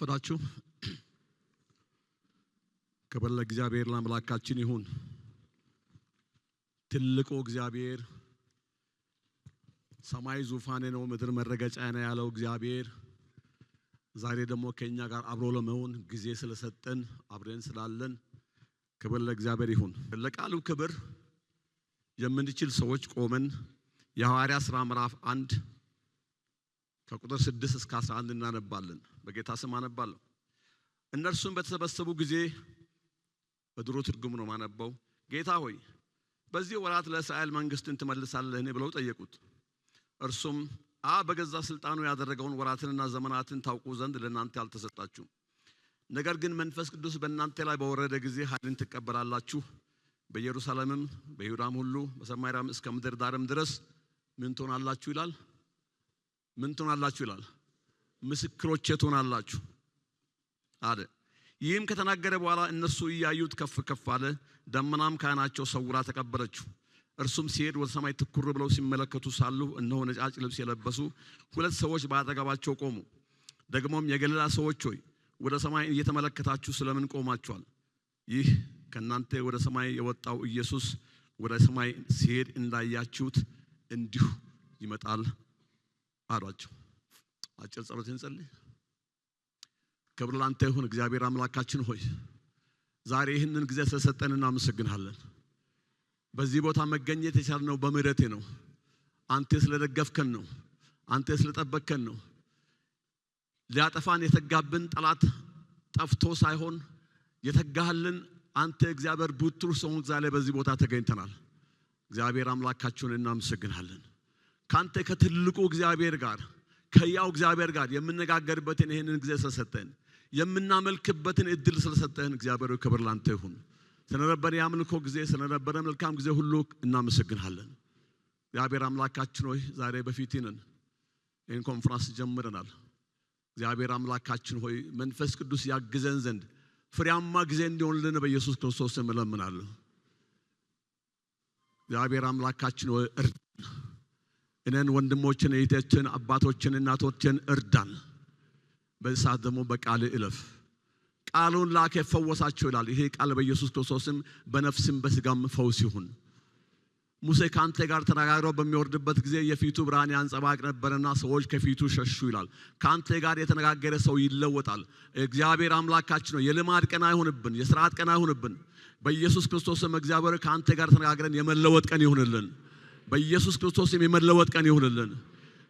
አረፈዳችሁ። ክብር ለእግዚአብሔር ለአምላካችን ይሁን። ትልቁ እግዚአብሔር ሰማይ ዙፋኔ ነው ምድር መረገጫዬ ነው ያለው እግዚአብሔር ዛሬ ደግሞ ከኛ ጋር አብሮ ለመሆን ጊዜ ስለሰጠን አብረን ስላለን ክብር ለእግዚአብሔር ይሁን። ለቃሉ ክብር የምንችል ሰዎች ቆመን የሐዋርያት ሥራ ምዕራፍ 1 ከቁጥር 6 እስከ 11 እናነባለን። በጌታ ስም አነባለሁ። እነርሱም በተሰበሰቡ ጊዜ በድሮ ትርጉም ነው ማነበው። ጌታ ሆይ በዚህ ወራት ለእስራኤል መንግስትን ትመልሳለህን ብለው ጠየቁት። እርሱም በገዛ ስልጣኑ ያደረገውን ወራትንና ዘመናትን ታውቁ ዘንድ ለእናንተ አልተሰጣችሁም። ነገር ግን መንፈስ ቅዱስ በእናንተ ላይ በወረደ ጊዜ ኃይልን ትቀበላላችሁ። በኢየሩሳሌምም በይሁዳም ሁሉ በሰማርያም እስከ ምድር ዳርም ድረስ ምን ትሆናላችሁ ይላል? ምን ትሆናላችሁ ይላል? ምስክሮቼ ትሆናላችሁ አለ። ይህም ከተናገረ በኋላ እነርሱ እያዩት ከፍ ከፍ አለ፣ ደመናም ከዓይናቸው ሰውራ ተቀበለችው። እርሱም ሲሄድ ወደ ሰማይ ትኩር ብለው ሲመለከቱ ሳሉ እነሆ ነጫጭ ልብስ የለበሱ ሁለት ሰዎች በአጠገባቸው ቆሙ። ደግሞም የገሊላ ሰዎች ሆይ ወደ ሰማይ እየተመለከታችሁ ስለምን ቆማችኋል? ይህ ከእናንተ ወደ ሰማይ የወጣው ኢየሱስ ወደ ሰማይ ሲሄድ እንዳያችሁት እንዲሁ ይመጣል አሏቸው። አጭር ጸሎት እንጸልይ። ክብር ላንተ ይሁን እግዚአብሔር አምላካችን ሆይ ዛሬ ይህንን ጊዜ ስለሰጠን እናመሰግናለን። በዚህ ቦታ መገኘት የቻልነው በምህረትህ ነው። አንተ ስለደገፍከን ነው። አንተ ስለጠበቅከን ነው። ሊያጠፋን የተጋብን ጠላት ጠፍቶ ሳይሆን የተጋህልን አንተ እግዚአብሔር ቡትሩ ሰውን ዛሬ በዚህ ቦታ ተገኝተናል። እግዚአብሔር አምላካችንን እናመሰግናለን። ካንተ ከትልቁ እግዚአብሔር ጋር ከያው እግዚአብሔር ጋር የምንነጋገርበትን ይሄንን ጊዜ ስለሰጠን የምናመልክበትን እድል ስለሰጠን እግዚአብሔር ክብር ላንተ ይሁን። ስለነበረ ያምልኮ ጊዜ ስለነበረ መልካም ጊዜ ሁሉ እናመሰግናለን። እግዚአብሔር አምላካችን ሆይ ዛሬ በፊትህ ነን። ይህን ኮንፈረንስ ጀምረናል። እግዚአብሔር አምላካችን ሆይ መንፈስ ቅዱስ ያግዘን ዘንድ ፍሬያማ ጊዜ እንዲሆንልን በኢየሱስ ክርስቶስ ስም እለምናለሁ። እግዚአብሔር አምላካችን ሆይ እርዳን። እኔን ወንድሞችን እህቶችን አባቶችን እናቶችን እርዳን። በዚህ ሰዓት ደግሞ በቃል እለፍ። ቃሉን ላከ ፈወሳቸው ይላል። ይሄ ቃል በኢየሱስ ክርስቶስም በነፍስም በስጋም ፈውስ ይሁን። ሙሴ ካንተ ጋር ተነጋግሮ በሚወርድበት ጊዜ የፊቱ ብርሃን ያንጸባርቅ ነበርና ሰዎች ከፊቱ ሸሹ ይላል። ካንተ ጋር የተነጋገረ ሰው ይለወጣል። እግዚአብሔር አምላካችን ነው። የልማድ ቀን አይሁንብን፣ የሥርዓት ቀን አይሁንብን። በኢየሱስ ክርስቶስም እግዚአብሔር ካንተ ጋር ተነጋግረን የመለወጥ ቀን ይሁንልን። በኢየሱስ ክርስቶስም የመለወጥ ቀን ይሁንልን።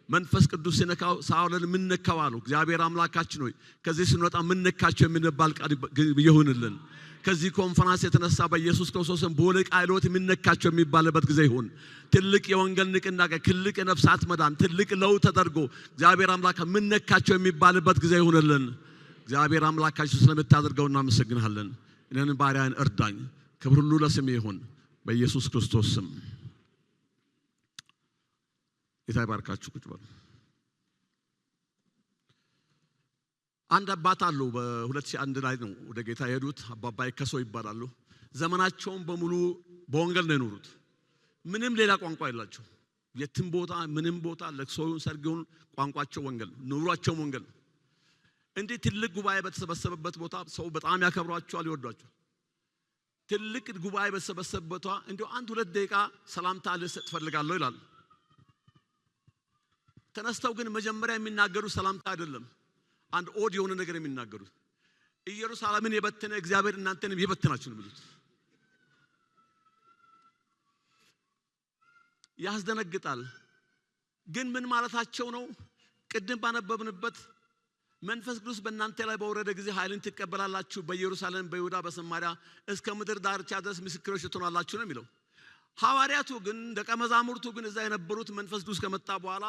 መንፈስ ቅዱስ ሲነካው ሳውልን ምን ነካው አሉ። እግዚአብሔር አምላካችን ሆይ ከዚህ ስንወጣ ምን ነካቸው የምንባል ቃል ይሁንልን። ከዚህ ኮንፈረንስ የተነሳ በኢየሱስ ክርስቶስም ቦለቃ አይሎት ምን ነካቸው የሚባልበት ጊዜ ይሁን። ትልቅ የወንጌል ንቅናቄ፣ ትልቅ የነፍሳት መዳን፣ ትልቅ ለውጥ ተደርጎ እግዚአብሔር አምላካ ምን ነካቸው የሚባልበት ጊዜ ይሁንልን። እግዚአብሔር አምላካችን ስለምታደርገው እናመሰግናለን። እኔን ባሪያን እርዳኝ። ክብር ሁሉ ለስምህ ይሁን በኢየሱስ ክርስቶስ ስም። ይታባርካችሁ። ቁጭ በሉ። አንድ አባት አሉ። በ2001 ላይ ነው ወደ ጌታ የሄዱት። አባባ ይከሶ ይባላሉ። ዘመናቸውን በሙሉ በወንጌል ነው የኖሩት። ምንም ሌላ ቋንቋ የላቸው። የትም ቦታ ምንም ቦታ ለቅሶውን ሰርጉን ቋንቋቸው ወንጌል ነው። ኑሯቸው ወንጌል ነው። እንዲህ ትልቅ ጉባኤ በተሰበሰበበት ቦታ ሰው በጣም ያከብሯቸዋል፣ ይወዷቸዋል። ትልቅ ጉባኤ በተሰበሰበበት ቦታ እንዲሁ 1-2 ደቂቃ ሰላምታ ልሰጥ ፈልጋለሁ ይላል። ተነስተው ግን መጀመሪያ የሚናገሩ ሰላምታ አይደለም። አንድ ኦድ የሆነ ነገር የሚናገሩት ኢየሩሳሌምን የበተነ እግዚአብሔር እናንተንም ይበትናችሁ ነው የሚሉት። ያስደነግጣል። ግን ምን ማለታቸው ነው? ቅድም ባነበብንበት መንፈስ ቅዱስ በእናንተ ላይ በወረደ ጊዜ ኃይልን ትቀበላላችሁ፣ በኢየሩሳሌም በይሁዳ በሰማርያ እስከ ምድር ዳርቻ ድረስ ምስክሮች ትሆናላችሁ ነው የሚለው። ሐዋርያቱ ግን ደቀ መዛሙርቱ ግን እዛ የነበሩት መንፈስ ቅዱስ ከመጣ በኋላ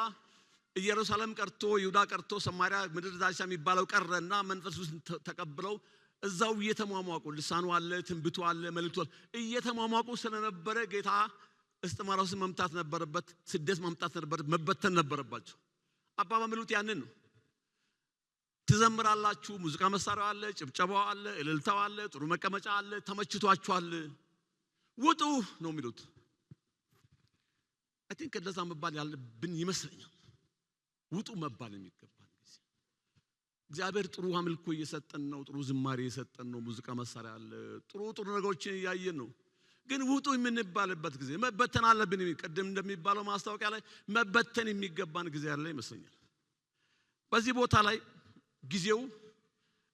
ኢየሩሳሌም ቀርቶ ይሁዳ ቀርቶ ሰማርያ ምድር ዳርቻ የሚባለው ቀረና መንፈስ ቅዱስ ተቀብለው እዛው እየተሟሟቁ ልሳኑ አለ፣ ትንቢቱ አለ፣ መልእክቱ አለ እየተሟሟቁ ስለነበረ ጌታ እስጥማሮስን መምታት ነበረበት፣ ስደት ማምጣት ነበረበት፣ መበተን ነበረባቸው። አባባ ሚሉት ያንን ነው። ትዘምራላችሁ፣ ሙዚቃ መሳሪያው አለ፣ ጭብጨባው አለ፣ እልልታው አለ፣ ጥሩ መቀመጫ አለ፣ ተመችቷችኋል፣ ውጡ ነው የሚሉት። አይ ቲንክ እንደዛ መባል ያለብን ይመስለኛል። ውጡ መባል የሚገባል ጊዜ እግዚአብሔር ጥሩ አምልኮ እየሰጠን ነው ጥሩ ዝማሬ እየሰጠን ነው ሙዚቃ መሳሪያ አለ ጥሩ ነገሮችን ያያየን ነው ግን ውጡ የምንባልበት ጊዜ መበተን አለብን ቀደም እንደሚባለው ማስታወቂያ ላይ መበተን የሚገባን ጊዜ አለ ይመስለኛል በዚህ ቦታ ላይ ጊዜው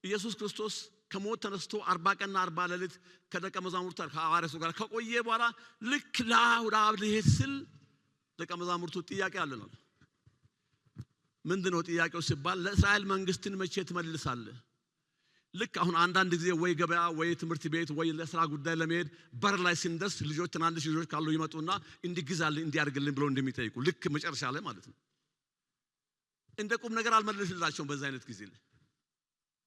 ኢየሱስ ክርስቶስ ከሞት ተነስቶ 40 ቀንና 40 ሌሊት ከደቀ መዛሙርቱ ከሐዋርያቱ ጋር ከቆየ በኋላ ልክ ወደ አብ ሊሄድ ሲል ደቀ መዛሙርቱ ጥያቄ አለናል ምንድነው ጥያቄው ሲባል ለእስራኤል መንግስትን መቼ ትመልሳለህ ልክ አሁን አንዳንድ ጊዜ ወይ ገበያ ወይ ትምህርት ቤት ወይ ለስራ ጉዳይ ለመሄድ በር ላይ ሲንደርስ ልጆች ትናንሽ ልጆች ካሉ ይመጡና እንዲግዛልን እንዲያርግልን ብለው እንደሚጠይቁ ልክ መጨረሻ ላይ ማለት ነው እንደ ቁም ነገር አልመለስላቸውም በዛ አይነት ጊዜ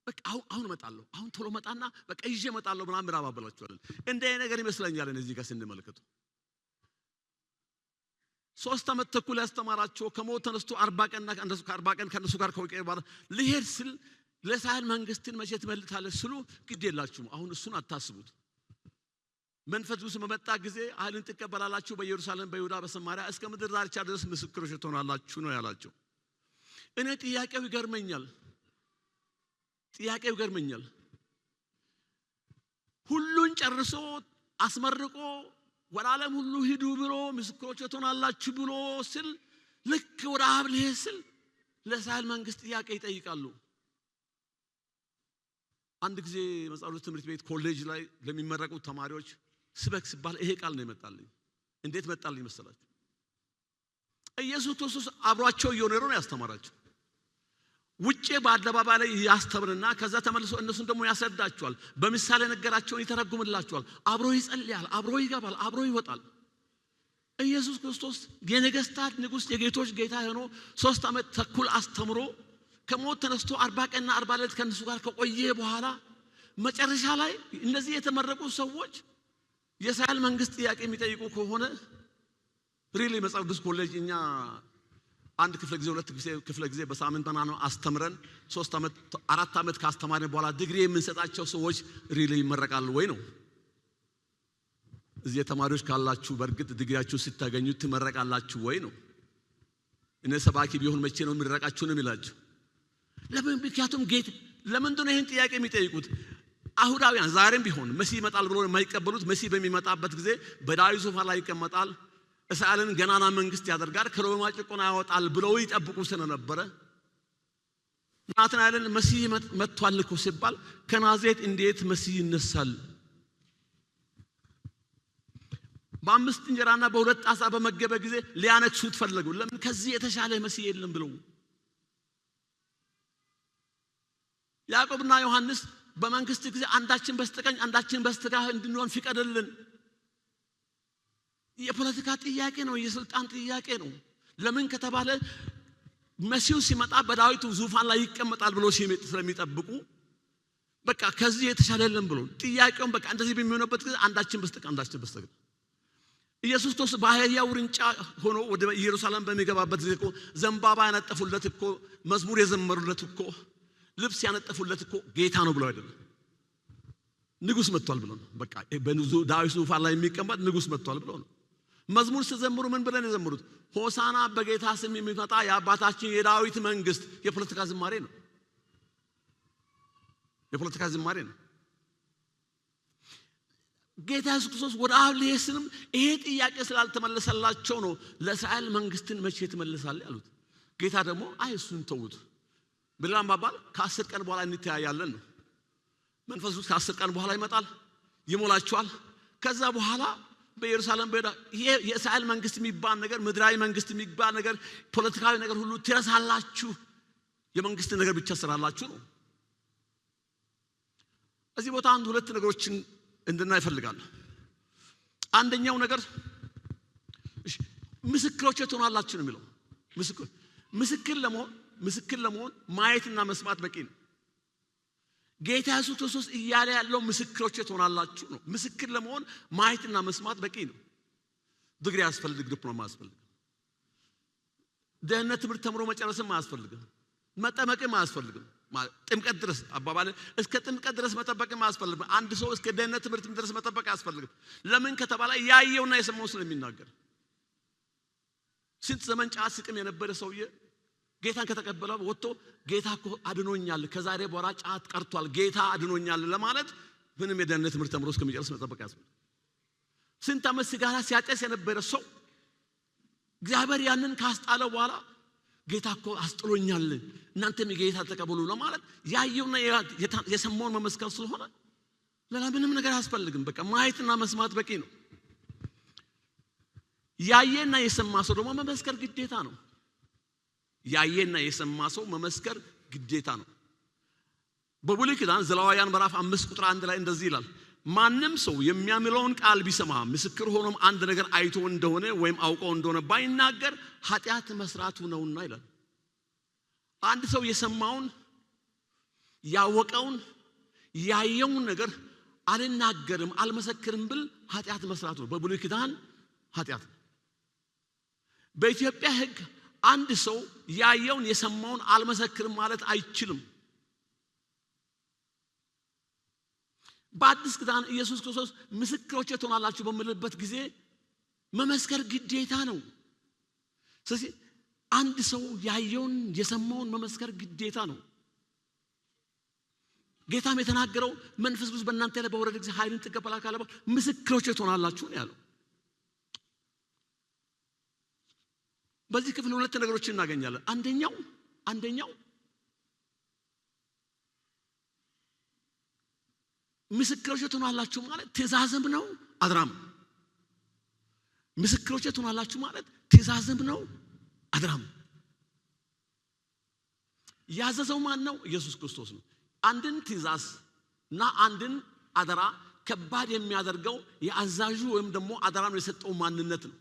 በቃ አሁን እመጣለሁ አሁን ቶሎ መጣና በቃ ይዤ እመጣለሁ ምናምን ምራባበላቸዋል እንደ ነገር ይመስለኛል እዚህ ጋር ስንመለከቱ 3 ዓመት ተኩል ያስተማራቸው ከሞት ተነስቶ 40 ቀንና ከነሱ ጋር ከቆየ በኋላ ሊሄድ ሲል ለእስራኤል መንግስትን መቼ ትመልሳለህ ሲሉ ግድ የላችሁም አሁን እሱን አታስቡት መንፈስ ቅዱስ በመጣ ጊዜ ኃይልን ትቀበላላችሁ በኢየሩሳሌም በይሁዳ በሰማርያ እስከ ምድር ዳርቻ ድረስ ምስክሮች ትሆናላችሁ ነው ያላቸው እኔ ጥያቄው ይገርመኛል ሁሉን ጨርሶ አስመርቆ ወደ ዓለም ሁሉ ሂዱ ብሎ ምስክሮች ትሆናላችሁ ብሎ ሲል ልክ ወደ አብ ሊሄድ ሲል ለእስራኤል መንግስት ጥያቄ ይጠይቃሉ አንድ ጊዜ መጽሐፍ ትምህርት ቤት ኮሌጅ ላይ ለሚመረቁ ተማሪዎች ስበክ ሲባል ይሄ ቃል ነው የመጣልኝ እንዴት መጣልኝ መሰላችሁ ኢየሱስ ክርስቶስ አብሯቸው እየኖረ ነው ያስተማራቸው ውጪ በአደባባይ ላይ ያስተምርና ከዛ ተመልሶ እነሱን ደግሞ ያሰዳቸዋል በምሳሌ ነገራቸውን ይተረጉምላቸዋል አብሮ ይጸልያል አብሮ ይገባል አብሮ ይወጣል ኢየሱስ ክርስቶስ የነገስታት ንጉስ የጌቶች ጌታ ሆኖ 3 ዓመት ተኩል አስተምሮ ከሞት ተነስቶ 40 ቀንና 40 ሌሊት ከነሱ ጋር ከቆየ በኋላ መጨረሻ ላይ እነዚህ የተመረቁ ሰዎች የእስራኤል መንግስት ጥያቄ የሚጠይቁ ከሆነ ሪሊ መጽሐፍ ቅዱስ ኮሌጅ እኛ አንድ ክፍለ ጊዜ በሳምንት ነው አስተምረን 3 ዓመት 4 ዓመት ካስተማረን በኋላ ዲግሪ የምንሰጣቸው ሰዎች ሪሊ ይመረቃሉ ወይ ነው እዚህ ተማሪዎች ካላችሁ በርግጥ ዲግሪያችሁ ሲታገኙ ትመረቃላችሁ ወይ ነው እነ ሰባኪ ቢሆን መቼ ነው ምረቃችሁ ነው የሚላችሁ ለምን ምክንያቱም ጌታ ለምንድን ነው ይሄን ጥያቄ የሚጠይቁት አይሁዳውያን ዛሬም ቢሆን መሲህ ይመጣል ብሎ የማይቀበሉት መሲህ በሚመጣበት ጊዜ በዳዊት ዙፋን ላይ ይቀመጣል እስራኤልን ገናና መንግስት ያደርጋል ከሮማ ጭቆና ያወጣል ብለው ይጠብቁ ስለነበረ ናትናኤልን መሲህ መጥቷል እኮ ሲባል ከናዝሬት እንዴት መሲህ ይነሳል በ5 እንጀራና በ2 ዓሣ በመገበ ጊዜ ሊያነክሱት ፈለጉ ለምን ከዚህ የተሻለ መሲህ የለም ብለው ያዕቆብና ዮሐንስ በመንግስት ጊዜ አንዳችን በስተቀኝ አንዳችን በስተግራ እንድንሆን ፍቀድልን የፖለቲካ ጥያቄ ነው የስልጣን ጥያቄ ነው ለምን ከተባለ መሲሁ ሲመጣ በዳዊት ዙፋን ላይ ይቀመጣል ብሎ ስለሚጠብቁ በቃ ከዚህ የተሻለ የለም ብሎ ጥያቄውን በቃ እንደዚህ በሚሆንበት ጊዜ አንዳችን በስተግራ ኢየሱስ ክርስቶስ በአህያ ውርንጫ ሆኖ ወደ ኢየሩሳሌም በሚገባበት ጊዜ እኮ ዘንባባ ያነጠፉለት እኮ መዝሙር የዘመሩለት እኮ ልብስ ያነጠፉለት እኮ ጌታ ነው ብለው አይደለም ንጉስ መጥቷል ብለው ነው በቃ ዳዊት ዙፋን ላይ የሚቀመጥ ንጉስ መጥቷል ብለው ነው መዝሙር ሲዘምሩ ምን ብለን የዘመሩት ሆሳና በጌታ ስም የሚመጣ የአባታችን የዳዊት መንግስት የፖለቲካ ዝማሬ ነው ጌታ ኢየሱስ ክርስቶስ ወደ አብ ሊሄድ ሲልም ይሄ ጥያቄ ስላልተመለሰላቸው ነው ለእስራኤል መንግስትን መቼ ትመልሳለህ ያሉት ጌታ ደግሞ እሱን ተውት ብላም ባባል ከ10 ቀን በኋላ እንተያያለን ነው መንፈስ ቅዱስ ከ10 ቀን በኋላ ይመጣል ይሞላችኋል ከዛ በኋላ በኢየሩሳሌም በይሁዳ ይሄ የእስራኤል መንግስት የሚባል ነገር ምድራዊ መንግስት የሚባል ነገር ፖለቲካዊ ነገር ሁሉ ትረሳላችሁ የመንግስት ነገር ብቻ ስራላችሁ ነው እዚህ ቦታ አንድ ሁለት ነገሮችን እንድናይ እፈልጋለሁ አንደኛው ነገር ምስክሮች ትሆናላችሁ ነው የሚለው ምስክር ለመሆን ማየትና መስማት በቂ ነው ጌታ ኢየሱስ ክርስቶስ እያለ ያለው ምስክሮች ትሆናላችሁ ነው ምስክር ለመሆን ማየትና መስማት በቂ ነው ዲግሪ ያስፈልግ ዲፕሎማ ያስፈልግ ደህንነት ትምህርት ተምሮ መጨረስም አያስፈልግም መጠመቅም አያስፈልግም ጥምቀት ድረስ አባባለ እስከ ጥምቀት ድረስ መጠበቅም አያስፈልግም አንድ ሰው እስከ ደህንነት ትምህርት ድረስ መጠበቅ አያስፈልግም ለምን ከተባለ ያየውና የሰማው ስለሚናገር ስንት ዘመን ጫት ስቅም የነበረ ሰውዬ ጌታን ከተቀበለ ወጥቶ ጌታ እኮ አድኖኛል ከዛሬ በኋላ ጫት ቀርቷል ጌታ አድኖኛል ለማለት ምንም የደህንነት ትምህርት ተምሮ እስከሚጨርስ መጠበቅ ያስፈልጋል። ስንት ዓመት ሲጋራ ሲያጨስ የነበረ ሰው እግዚአብሔር ያንን ካስጣለው በኋላ ጌታ እኮ አስጥሎኛል እናንተም የጌታ ተቀበሉ ለማለት ያየውና የሰማውን መመስከር ስለሆነ ሌላ ምንም ነገር አያስፈልግም። በቃ ማየትና መስማት በቂ ነው። ያየና የሰማ ሰው ደግሞ መመስከር ግዴታ ነው። ያየና የሰማ ሰው መመስከር ግዴታ ነው። በብሉይ ኪዳን ዘሌዋውያን ምዕራፍ 5 ቁጥር 1 ላይ እንደዚህ ይላል፣ ማንም ሰው የሚያምለውን ቃል ቢሰማ ምስክር ሆኖም አንድ ነገር አይቶ እንደሆነ ወይም አውቆ እንደሆነ ባይናገር ኃጢአት መስራቱ ነውና ይላል። አንድ ሰው የሰማውን ያወቀውን ያየውን ነገር አልናገርም አልመሰክርም ብል ኃጢአት መስራቱ ነው። በብሉይ ኪዳን ኃጢአት። በኢትዮጵያ ሕግ አንድ ሰው ያየውን የሰማውን አልመሰክርም ማለት አይችልም። በአዲስ ኪዳን ኢየሱስ ክርስቶስ ምስክሮቼ ትሆናላችሁ በሚልበት ጊዜ መመስከር ግዴታ ነው። ስለዚህ አንድ ሰው ያየውን የሰማውን መመስከር ግዴታ ነው። ጌታም የተናገረው መንፈስ ቅዱስ በእናንተ ላይ በወረደ ጊዜ ኃይልን ትቀበላላችሁ ምስክሮቼ ትሆናላችሁ ነው ያለው። በዚህ ክፍል ሁለት ነገሮችን እናገኛለን። አንደኛው ምስክሮቼ ትሆናላችሁ ማለት ትእዛዝም ነው አድራም ነው። ምስክሮቼ ትሆናላችሁ ማለት ትእዛዝም ነው አድራም። ያዘዘው ማን ነው? ኢየሱስ ክርስቶስ ነው። አንድን ትእዛዝ እና አንድን አደራ ከባድ የሚያደርገው የአዛዡ ወይም ደግሞ አደራን የሰጠው ማንነት ነው።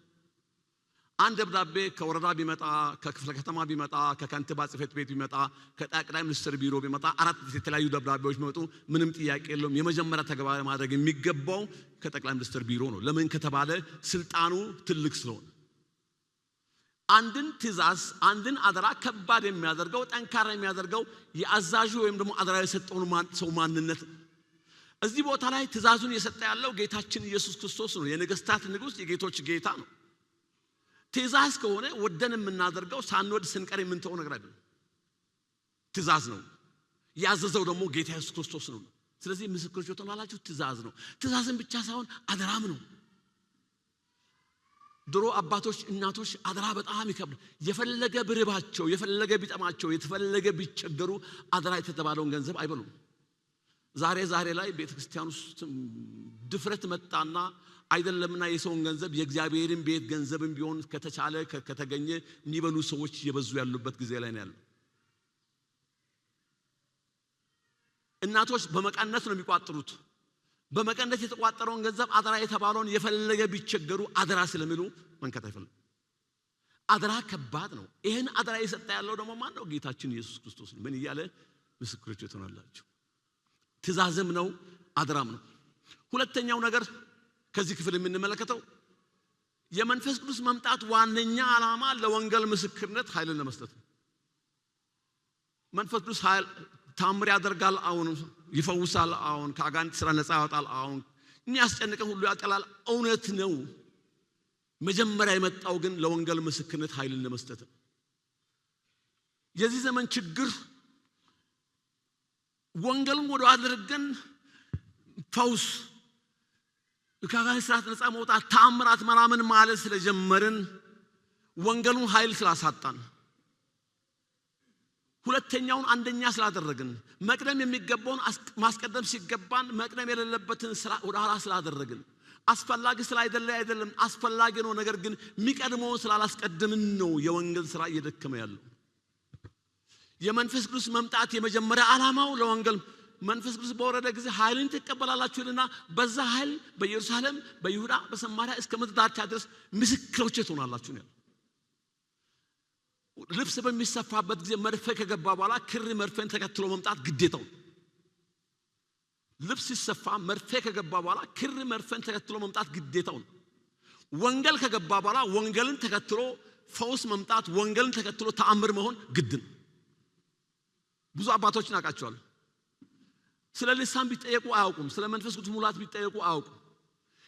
አንድ ደብዳቤ ከወረዳ ቢመጣ ከክፍለ ከተማ ቢመጣ ከካንቲባ ጽሕፈት ቤት ቢመጣ ከጠቅላይ ሚኒስትር ቢሮ ቢመጣ አራት የተለያዩ ደብዳቤዎች ቢመጡ ምንም ጥያቄ የለውም የመጀመሪያ ተግባር ማድረግ የሚገባው ከጠቅላይ ሚኒስትር ቢሮ ነው። ለምን ከተባለ ስልጣኑ ትልቅ ስለሆነ። አንድን ትእዛዝ አንድን አደራ ከባድ የሚያደርገው ጠንካራ የሚያደርገው የአዛዡ ወይም ደግሞ አደራ የሰጠውን ሰው ማንነት ነው። እዚህ ቦታ ላይ ትእዛዙን የሰጠ ያለው ጌታችን ኢየሱስ ክርስቶስ ነው። የነገስታት ንጉስ የጌቶች ጌታ ነው። ትእዛዝ ከሆነ ወደን የምናደርገው ሳንወድ ስንቀር የምንተው ነገር አይደለም። ትእዛዝ ነው። ያዘዘው ደግሞ ጌታ ኢየሱስ ክርስቶስ ነው። ስለዚህ ምስክሮች ትሆናላችሁ ትእዛዝ ነው። ትእዛዝን ብቻ ሳይሆን አደራም ነው። ድሮ አባቶች እናቶች አደራ በጣም ይከብድ። የፈለገ ብርባቸው የፈለገ ቢጠማቸው የተፈለገ ቢቸገሩ አደራ የተባለውን ገንዘብ አይበሉም። ዛሬ ላይ ቤተክርስቲያን ውስጥ ድፍረት መጣና አይደለምና የሰውን ገንዘብ የእግዚአብሔርን ቤት ገንዘብም ቢሆን ከተቻለ ከተገኘ የሚበሉ ሰዎች እየበዙ ያሉበት ጊዜ ላይ ነው ያለው። እናቶች በመቀነት ነው የሚቋጥሩት። በመቀነት የተቋጠረውን ገንዘብ አደራ የተባለውን የፈለገ ቢቸገሩ አደራ ስለሚሉ መንከት አይፈልም። አደራ ከባድ ነው። ይሄን አደራ የሰጠ ያለው ደግሞ ማን ነው? ጌታችን ኢየሱስ ክርስቶስ ነው። ምን እያለ ምስክሮች ትሆናላችሁ። ትእዛዝም ነው አደራም ነው። ሁለተኛው ነገር ከዚህ ክፍል የምንመለከተው የመንፈስ ቅዱስ መምጣት ዋነኛ ዓላማ ለወንጌል ምስክርነት ኃይልን ለመስጠት ነው። መንፈስ ቅዱስ ኃይል ታምር ያደርጋል፣ አሁን ይፈውሳል፣ አሁን ከአጋንንት ስራ ነፃ ያወጣል፣ አሁን የሚያስጨንቀን ሁሉ ያጠላል። እውነት ነው። መጀመሪያ የመጣው ግን ለወንጌል ምስክርነት ኃይልን ለመስጠት ነው። የዚህ ዘመን ችግር ወንጌልን ወደ አድርገን ፈውስ ከአጋንንት ስራ ነፃ መውጣት ታምራት ምናምን ማለት ስለጀመርን ወንጌሉን ኃይል ስላሳጣን ሁለተኛውን አንደኛ ስላደረግን መቅደም የሚገባውን ማስቀደም ሲገባን መቅደም የሌለበትን ስራ ወደ ኋላ ስላደረግን አስፈላጊ አይደለም አስፈላጊ ነው፣ ነገር ግን የሚቀድመውን ስላላስቀደምን ነው የወንጌል ስራ እየደከመ ያለው። የመንፈስ ቅዱስ መምጣት የመጀመሪያ ዓላማው ለወንጌል መንፈስ ቅዱስ በወረደ ጊዜ ኃይልን ትቀበላላችሁና በዛ ኃይል በኢየሩሳሌም በይሁዳ በሰማርያ እስከ ምድር ዳርቻ ድረስ ምስክሮቼ ትሆናላችሁ ነው። ልብስ በሚሰፋበት ጊዜ መርፌ ከገባ በኋላ ክር መርፌን ተከትሎ መምጣት ግዴታው። ልብስ ሲሰፋ መርፌ ከገባ በኋላ ክር መርፌን ተከትሎ መምጣት ግዴታው። ወንጌል ከገባ በኋላ ወንጌልን ተከትሎ ፈውስ መምጣት፣ ወንጌልን ተከትሎ ተአምር መሆን ግድ ነው። ብዙ አባቶችን አውቃቸዋለሁ። ስለ ልሳን ቢጠየቁ አያውቁም። ስለ መንፈስ ቅዱስ ሙላት ቢጠየቁ አያውቁም።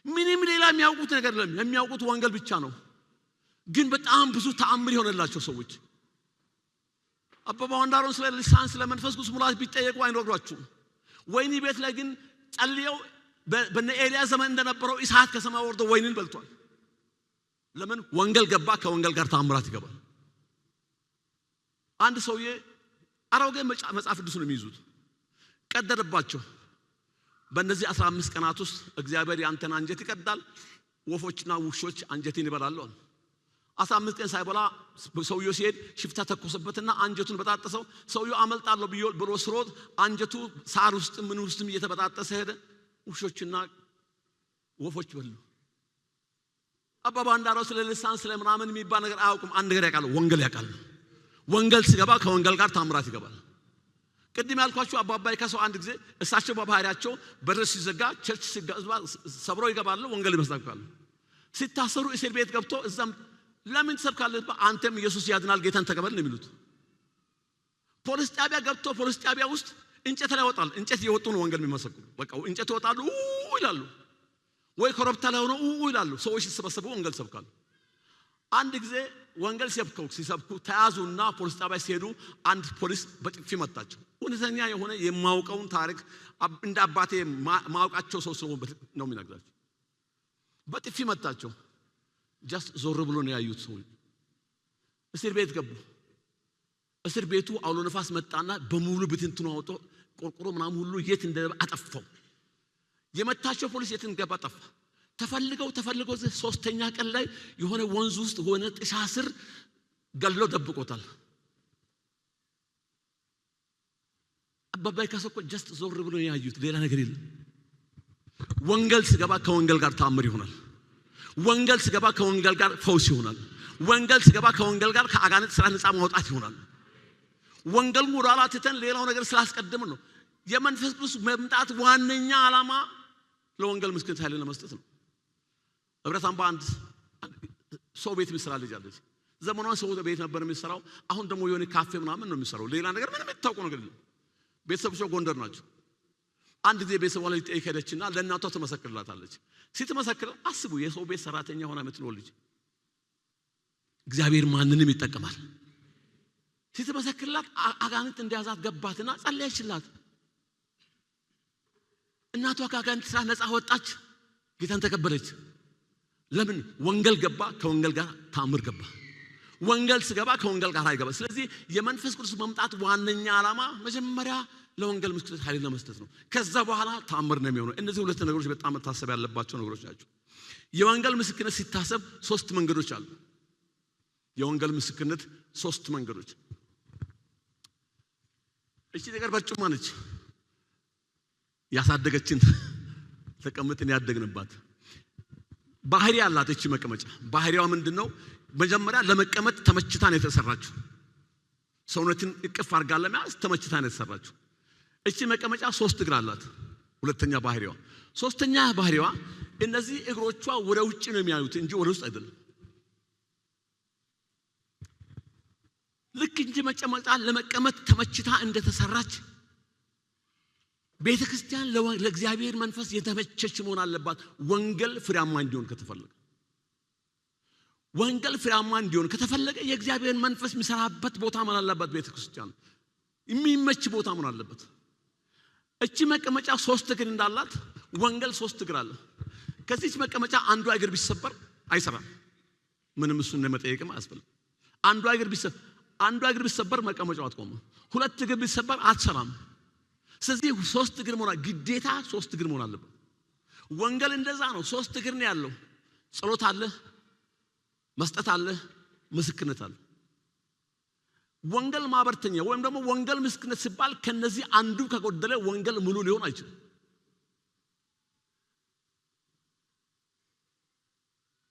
ምንም ሌላ የሚያውቁት ነገር የለም። የሚያውቁት ወንጌል ብቻ ነው። ግን በጣም ብዙ ተአምር የሆነላቸው ሰዎች አባባ ወንዳሮን ስለ ልሳን ስለ መንፈስ ቅዱስ ሙላት ቢጠየቁ አይነግሯችሁም። ወይኒ ቤት ላይ ግን ጸልየው በነ ኤልያስ ዘመን እንደነበረው እሳት ከሰማይ ወርዶ ወይንን በልቷል። ለምን? ወንጌል ገባ። ከወንጌል ጋር ተአምራት ይገባል። አንድ ሰውዬ አሮጌ መጽሐፍ ቅዱስ ነው የሚይዙት። ቀደደባቸው። በእነዚህ 15 ቀናት ውስጥ እግዚአብሔር ያንተን አንጀት ይቀዳል፣ ወፎችና ውሾች አንጀትን ይበላሉ። 15 ቀን ሳይበላ ሰውየው ሲሄድ ሽፍታ ተኮሰበትና አንጀቱን በጣጠሰው። ሰውየው አመልጣለሁ ብሎ ስሮጥ አንጀቱ ሳር ውስጥ ምን ውስጥም እየተበጣጠሰ ሄደ። ውሾችና ወፎች በሉ። አባባ እንዳረው ስለ ልሳን ስለ ምናምን የሚባል ነገር አያውቁም። አንድ ነገር ያውቃሉ፣ ወንጌል ያውቃሉ። ወንጌል ሲገባ ከወንጌል ጋር ታምራት ይገባል። ቅድም ያልኳችሁ አባባይ ከሰው አንድ ጊዜ እሳቸው በባህሪያቸው በር ሲዘጋ ቸርች ሲገባ ሰብረው ይገባሉ፣ ወንጌል ይመስካሉ። ሲታሰሩ እስር ቤት ገብቶ እዛም ለምን ትሰብካለህ? አንተም ኢየሱስ ያድናል ጌታን ተቀበል ነው የሚሉት። ፖሊስ ጣቢያ ገብቶ ፖሊስ ጣቢያ ውስጥ እንጨት ላይ ወጣል። እንጨት እየወጡ ነው ወንጌል የሚመሰክሩ። በቃ እንጨት ይወጣሉ ይላሉ፣ ወይ ኮረብታ ላይ ሆነው ይላሉ። ሰዎች ሲሰበሰቡ ወንጌል ሰብካሉ። አንድ ጊዜ ወንጌል ሲሰብኩ ተያዙና ፖሊስ ጣቢያ ሲሄዱ አንድ ፖሊስ በጥፊ መታቸው። እውነተኛ የሆነ የማውቀውን ታሪክ እንደ አባቴ ማውቃቸው ሰው ነው የሚነግራቸው። በጥፊ መታቸው። ጀስት ዞር ብሎ ነው ያዩት። ሰው እስር ቤት ገቡ። እስር ቤቱ አውሎ ነፋስ መጣና በሙሉ ብትንትኑ አውጦ ቆርቆሮ ምናምን ሁሉ የት እንደገባ አጠፋው። የመታቸው ፖሊስ የት እንደገባ ጠፋ። ተፈልገው ሶስተኛ ቀን ላይ የሆነ ወንዝ ውስጥ ሆነ ጥሻ ስር ገለው ደብቆታል። አባባይ ከሰኮ ጀስት ዞር ብሎ ያዩት፣ ሌላ ነገር የለም። ወንጌል ሲገባ ከወንጌል ጋር ተአምር ይሆናል። ወንጌል ሲገባ ከወንጌል ጋር ፈውስ ይሆናል። ወንጌል ሲገባ ከወንጌል ጋር ከአጋንንት ስራ ነፃ ማውጣት ይሆናል። ወንጌል ሙራላ ትተን ሌላው ነገር ስላስቀደምን ነው። የመንፈስ ቅዱስ መምጣት ዋነኛ ዓላማ ለወንጌል ምስክርነት ኃይል ለመስጠት ነው። ህብረታም በአንድ ሰው ቤት የሚሰራ ልጅ አለች። ዘመኗን ሰው ቤት ነበር የሚሰራው። አሁን ደግሞ የሆነ ካፌ ምናምን ነው የሚሰራው። ሌላ ነገር ምንም የምታውቀው ነገር የለም። ቤተሰቦቿ ጎንደር ናቸው። አንድ ጊዜ ቤተሰቧ ላይ ጠይቅ ሄደችና ለእናቷ ትመሰክርላታለች። ስትመሰክር አስቡ፣ የሰው ቤት ሰራተኛ ሆና የምትኖር ልጅ እግዚአብሔር ማንንም ይጠቀማል። ስትመሰክርላት አጋንንት እንደያዛት ገባትና ጸለየችላት። እናቷ ከአጋንንት ስራ ነፃ ወጣች፣ ጌታን ተቀበለች። ለምን? ወንጌል ገባ፣ ከወንጌል ጋር ታምር ገባ። ወንጌል ሲገባ ከወንጌል ጋር አይገባ። ስለዚህ የመንፈስ ቅዱስ መምጣት ዋነኛ ዓላማ መጀመሪያ ለወንጌል ምስክርነት ኃይል ለመስጠት ነው። ከዛ በኋላ ታምር ነው የሚሆነው። እነዚህ ሁለት ነገሮች በጣም መታሰብ ያለባቸው ነገሮች ናቸው። የወንጌል ምስክርነት ሲታሰብ 3 መንገዶች አሉ። የወንጌል ምስክርነት 3 መንገዶች። እቺ ነገር በርጩማ ነች፣ ያሳደገችን ተቀምጥን ያደግንባት ባህሪ ያላት እቺ መቀመጫ። ባህሪዋ ምንድነው? መጀመሪያ ለመቀመጥ ተመችታ ነው የተሰራችው። ሰውነትን እቅፍ አድርጋ ለመያዝ ተመችታ ነው የተሰራችው። እቺ መቀመጫ 3 እግር አላት። ሁለተኛ ባህሪዋ። ሶስተኛ ባህሪዋ እነዚህ እግሮቿ ወደ ውጭ ነው የሚያዩት እንጂ ወደ ውስጥ አይደለም። ልክ እንጂ መቀመጫ ለመቀመጥ ተመችታ እንደተሰራች ቤተክርስቲያን ለእግዚአብሔር መንፈስ የተመቸች መሆን አለባት። ወንጌል ፍሬያማ እንዲሆን ከተፈለገ የእግዚአብሔር መንፈስ የሚሰራበት ቦታ መሆን አለበት። ቤተክርስቲያን የሚመች ቦታ መሆን አለበት። እቺ መቀመጫ 3 እግር እንዳላት ወንጌል 3 እግር አለ። ከዚህ መቀመጫ አንዷ እግር ቢሰበር አይሰራም። ምንም እሱን ለመጠየቅም አያስፈልግም። አንዷ እግር ቢሰበር መቀመጫው አትቆምም። 2 እግር ቢሰበር አትሰራም። ስለዚህ 3 እግር መሆን ግዴታ 3 እግር መሆን አለበት። ወንጌል እንደዛ ነው። 3 እግር ነው ያለው። ጸሎት አለ፣ መስጠት አለ፣ ምስክርነት አለ። ወንጌል ማበርተኛ ወይም ደግሞ ወንጌል ምስክርነት ሲባል ከነዚህ አንዱ ከጎደለ ወንጌል ሙሉ ሊሆን አይችልም።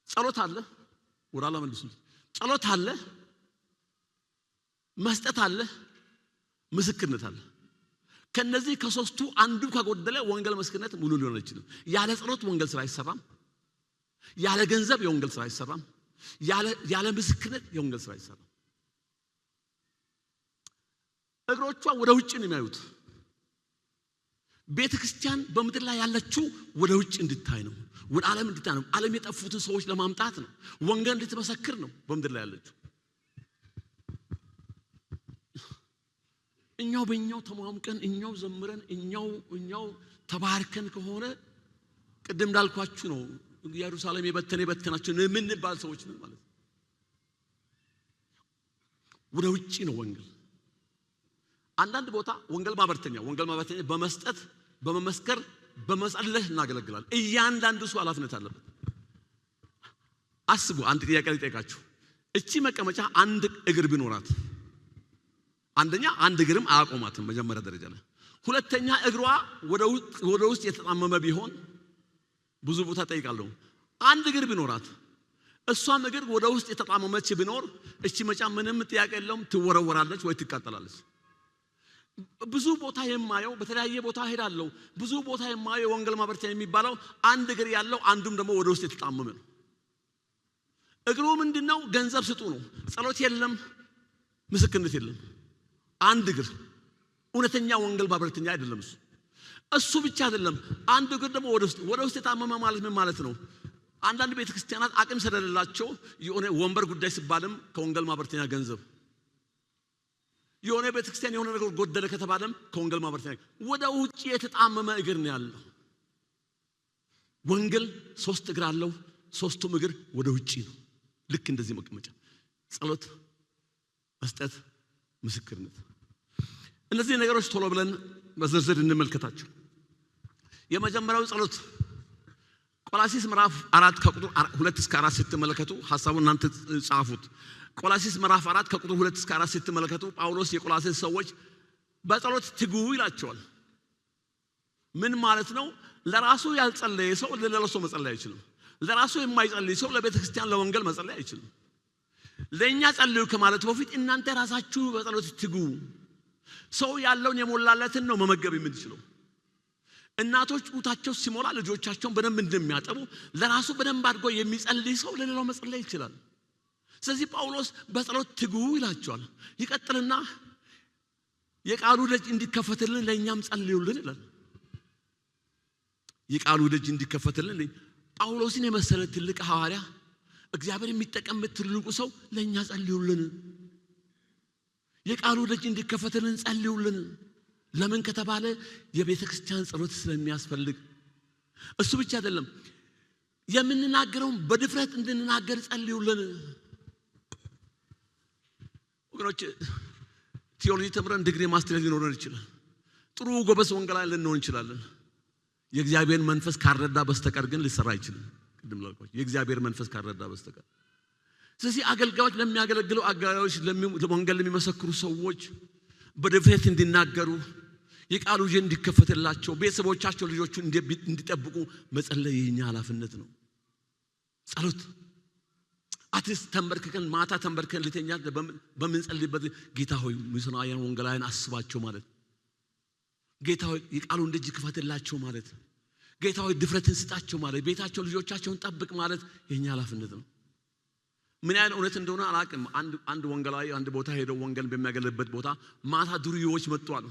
ጸሎት አለ፣ ወራላ መልሱ። ጸሎት አለ፣ መስጠት አለ፣ ምስክርነት አለ። ከነዚህ ከ3ቱ አንዱ ከጎደለ ወንጌል ምስክርነት ሙሉ ሊሆን አይችልም። ያለ ጸሎት ወንጌል ስራ አይሰራም። ያለ ገንዘብ የወንጌል ስራ አይሰራም። ያለ ምስክርነት የወንጌል ስራ አይሰራም። እግሮቿ ወደ ውጭ ነው የሚያዩት። ቤተክርስቲያን በምድር ላይ ያለችው ወደ ውጭ እንድታይ ነው፣ ወደ ዓለም እንድታይ ነው። ዓለም የጠፉትን ሰዎች ለማምጣት ነው። ወንጌል እንድትመሰክር ነው በምድር ላይ ያለችው። እኛው በእኛው ተማምቀን እኛው ዘምረን እኛው ተባርከን ከሆነ ቅድም እንዳልኳችሁ ነው ኢየሩሳሌም የበተናቸው የምንባል ሰዎች ነን ማለት ነው። ወደ ውጪ ነው ወንጌል። አንዳንድ ቦታ ወንጌል ማበርተኛ በመስጠት በመመስከር በመጸለይ እናገለግላለን። እያንዳንዱ ሰው ኃላፊነት አለበት። አስቡ፣ አንድ ጥያቄ ልጠይቃችሁ። እቺ መቀመጫ አንድ እግር ቢኖራት አንደኛ አንድ እግርም አያቆማትም መጀመሪያ ደረጃ ላይ። ሁለተኛ እግሯ ወደ ውስጥ የተጣመመ ቢሆን ብዙ ቦታ ጠይቃለሁ። አንድ እግር ቢኖራት እሷም እግር ወደ ውስጥ የተጣመመች ቢኖር እቺ መጫ ምንም ጥያቄ የለውም ትወረወራለች ወይ ትቃጠላለች። ብዙ ቦታ የማየው በተለያየ ቦታ ሄዳለሁ። ብዙ ቦታ የማየው ወንጌል ማበርተኛ የሚባለው አንድ እግር ያለው አንዱም ደግሞ ወደ ውስጥ የተጣመመ ነው። እግሩ ምንድነው? ገንዘብ ስጡ ነው። ጸሎት የለም፣ ምስክርነት የለም። አንድ እግር እውነተኛ ወንጌል ማበርተኛ አይደለም እሱ ብቻ አይደለም። አንድ እግር ደግሞ ወደ ውስጥ የታመመ ማለት ምን ማለት ነው? አንዳንድ ቤተክርስቲያናት አቅም ስለሌላቸው የሆነ ወንበር ጉዳይ ሲባልም ከወንጌል ማበርተኛ ገንዘብ የሆነ ቤተክርስቲያን የሆነ ነገር ጎደለ ከተባለም ከወንጌል ማበርተኛ ወደ ውጪ የተጣመመ እግር ነው ያለው። ወንጌል 3 እግር አለው። 3ቱም እግር ወደ ውጪ ነው። ልክ እንደዚህ መቀመጫ ጸሎት፣ መስጠት፣ ምስክርነት። እነዚህ ነገሮች ቶሎ ብለን በዝርዝር እንመልከታቸው። የመጀመሪያው ጸሎት ቆላስይስ ምዕራፍ 4 ከቁጥር 2 እስከ 4 ስትመለከቱ ሐሳቡን እናንተ ጻፉት። ቆላስይስ ምዕራፍ 4 ከቁጥር 2 እስከ 4 ስትመለከቱ ጳውሎስ የቆላስይስ ሰዎች በጸሎት ትጉ ይላቸዋል። ምን ማለት ነው? ለራሱ ያልጸለየ ሰው ለሌላው ሰው መጸለይ አይችልም። ለራሱ የማይጸልይ ሰው ለቤተ ክርስቲያን ለወንጌል መጸለይ አይችልም። ለኛ ጸልዩ ከማለት በፊት እናንተ ራሳችሁ በጸሎት ትጉ። ሰው ያለውን የሞላለትን ነው መመገብ የምንችለው። እናቶች ጡታቸው ሲሞላ ልጆቻቸውን በደንብ እንደሚያጠቡ ለራሱ በደንብ አድርጎ የሚጸልይ ሰው ለሌላው መጸለይ ይችላል። ስለዚህ ጳውሎስ በጸሎት ትጉ ይላቸዋል። ይቀጥልና የቃሉ ደጅ እንዲከፈትልን ለኛም ጸልዩልን ይላል። የቃሉ ደጅ እንዲከፈትልን ጳውሎስን የመሰለ ትልቅ ሐዋርያ እግዚአብሔር የሚጠቀምበት ትልቁ ሰው ለኛ ጸልዩልን። የቃሉ ደጅ እንዲከፈትልን ጸልዩልን። ለምን ከተባለ የቤተ ክርስቲያን ጸሎት ስለሚያስፈልግ። እሱ ብቻ አይደለም፣ የምንናገረውን በድፍረት እንድንናገር ጸልዩልን። ወገኖች ቲዮሎጂ ተምረን ዲግሪ ማስተርስ ሊኖረን ይችላል። ጥሩ ጎበዝ ወንጌላዊ ልንሆን እንችላለን። የእግዚአብሔር መንፈስ ካረዳ በስተቀር ግን ሊሰራ አይችልም። ቅድም ላልኳችሁ የእግዚአብሔር መንፈስ ካረዳ በስተቀር። ስለዚህ አገልጋዮች ለሚያገለግሉ አገልጋዮች ለወንጌል ለሚመሰክሩ ሰዎች በድፍረት እንዲናገሩ የቃሉ ደጅ እንዲከፈትላቸው ቤተሰቦቻቸው ልጆቹን እንዲጠብቁ መጸለይ የኛ ኃላፊነት ነው። ጸሎት አትሊስት ተንበርክከን ማታ ተንበርክከን ልተኛ በምንጸልይበት ጌታ ሆይ ሚስዮናውያን ወንጌላውያን አስባቸው ማለት፣ ጌታ ሆይ የቃሉን ደጅ ክፈትላቸው ማለት፣ ጌታ ሆይ ድፍረትን ስጣቸው ማለት፣ ቤታቸው ልጆቻቸውን ጠብቅ ማለት የኛ ኃላፊነት ነው። ምን ያህል እውነት እንደሆነ አላውቅም። አንድ ወንጌላዊ አንድ ቦታ ሄደው ወንጌል በሚያገለግልበት ቦታ ማታ ዱርዬዎች መጥተዋል።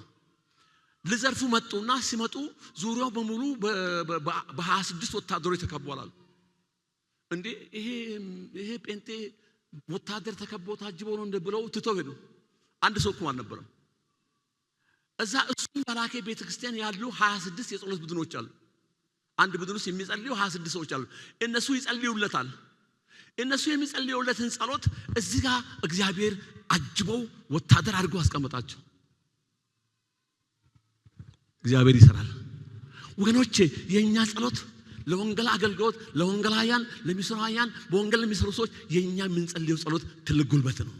ልዘርፉ መጡና ሲመጡ ዙሪያው በሙሉ በ26 ወታደሮች ተከበዋል። እንዴ ይሄ ጴንጤ ወታደር ተከቦ ታጅቦ ነው እንደ ብለው ትተው ሄዱ። አንድ ሰው እንኳን አልነበረም። እዛ እሱን ባላከ ቤተክርስቲያን ያሉ 26 የጸሎት ቡድኖች አሉ። አንድ ቡድን ውስጥ የሚጸልዩ 26 ሰዎች አሉ። እነሱ ይጸልዩለታል። እነሱ የሚጸልዩለትን ጸሎት እዚህ ጋር እግዚአብሔር አጅበው ወታደር አድርጎ አስቀመጣቸው። እግዚአብሔር ይሰራል። ወገኖቼ የኛ ጸሎት ለወንጌል አገልግሎት ለወንጌላውያን ለሚስዮናውያን በወንጌል ለሚሰሩ ሰዎች የኛ የምንጸልየው ጸሎት ትልቅ ጉልበት ነው።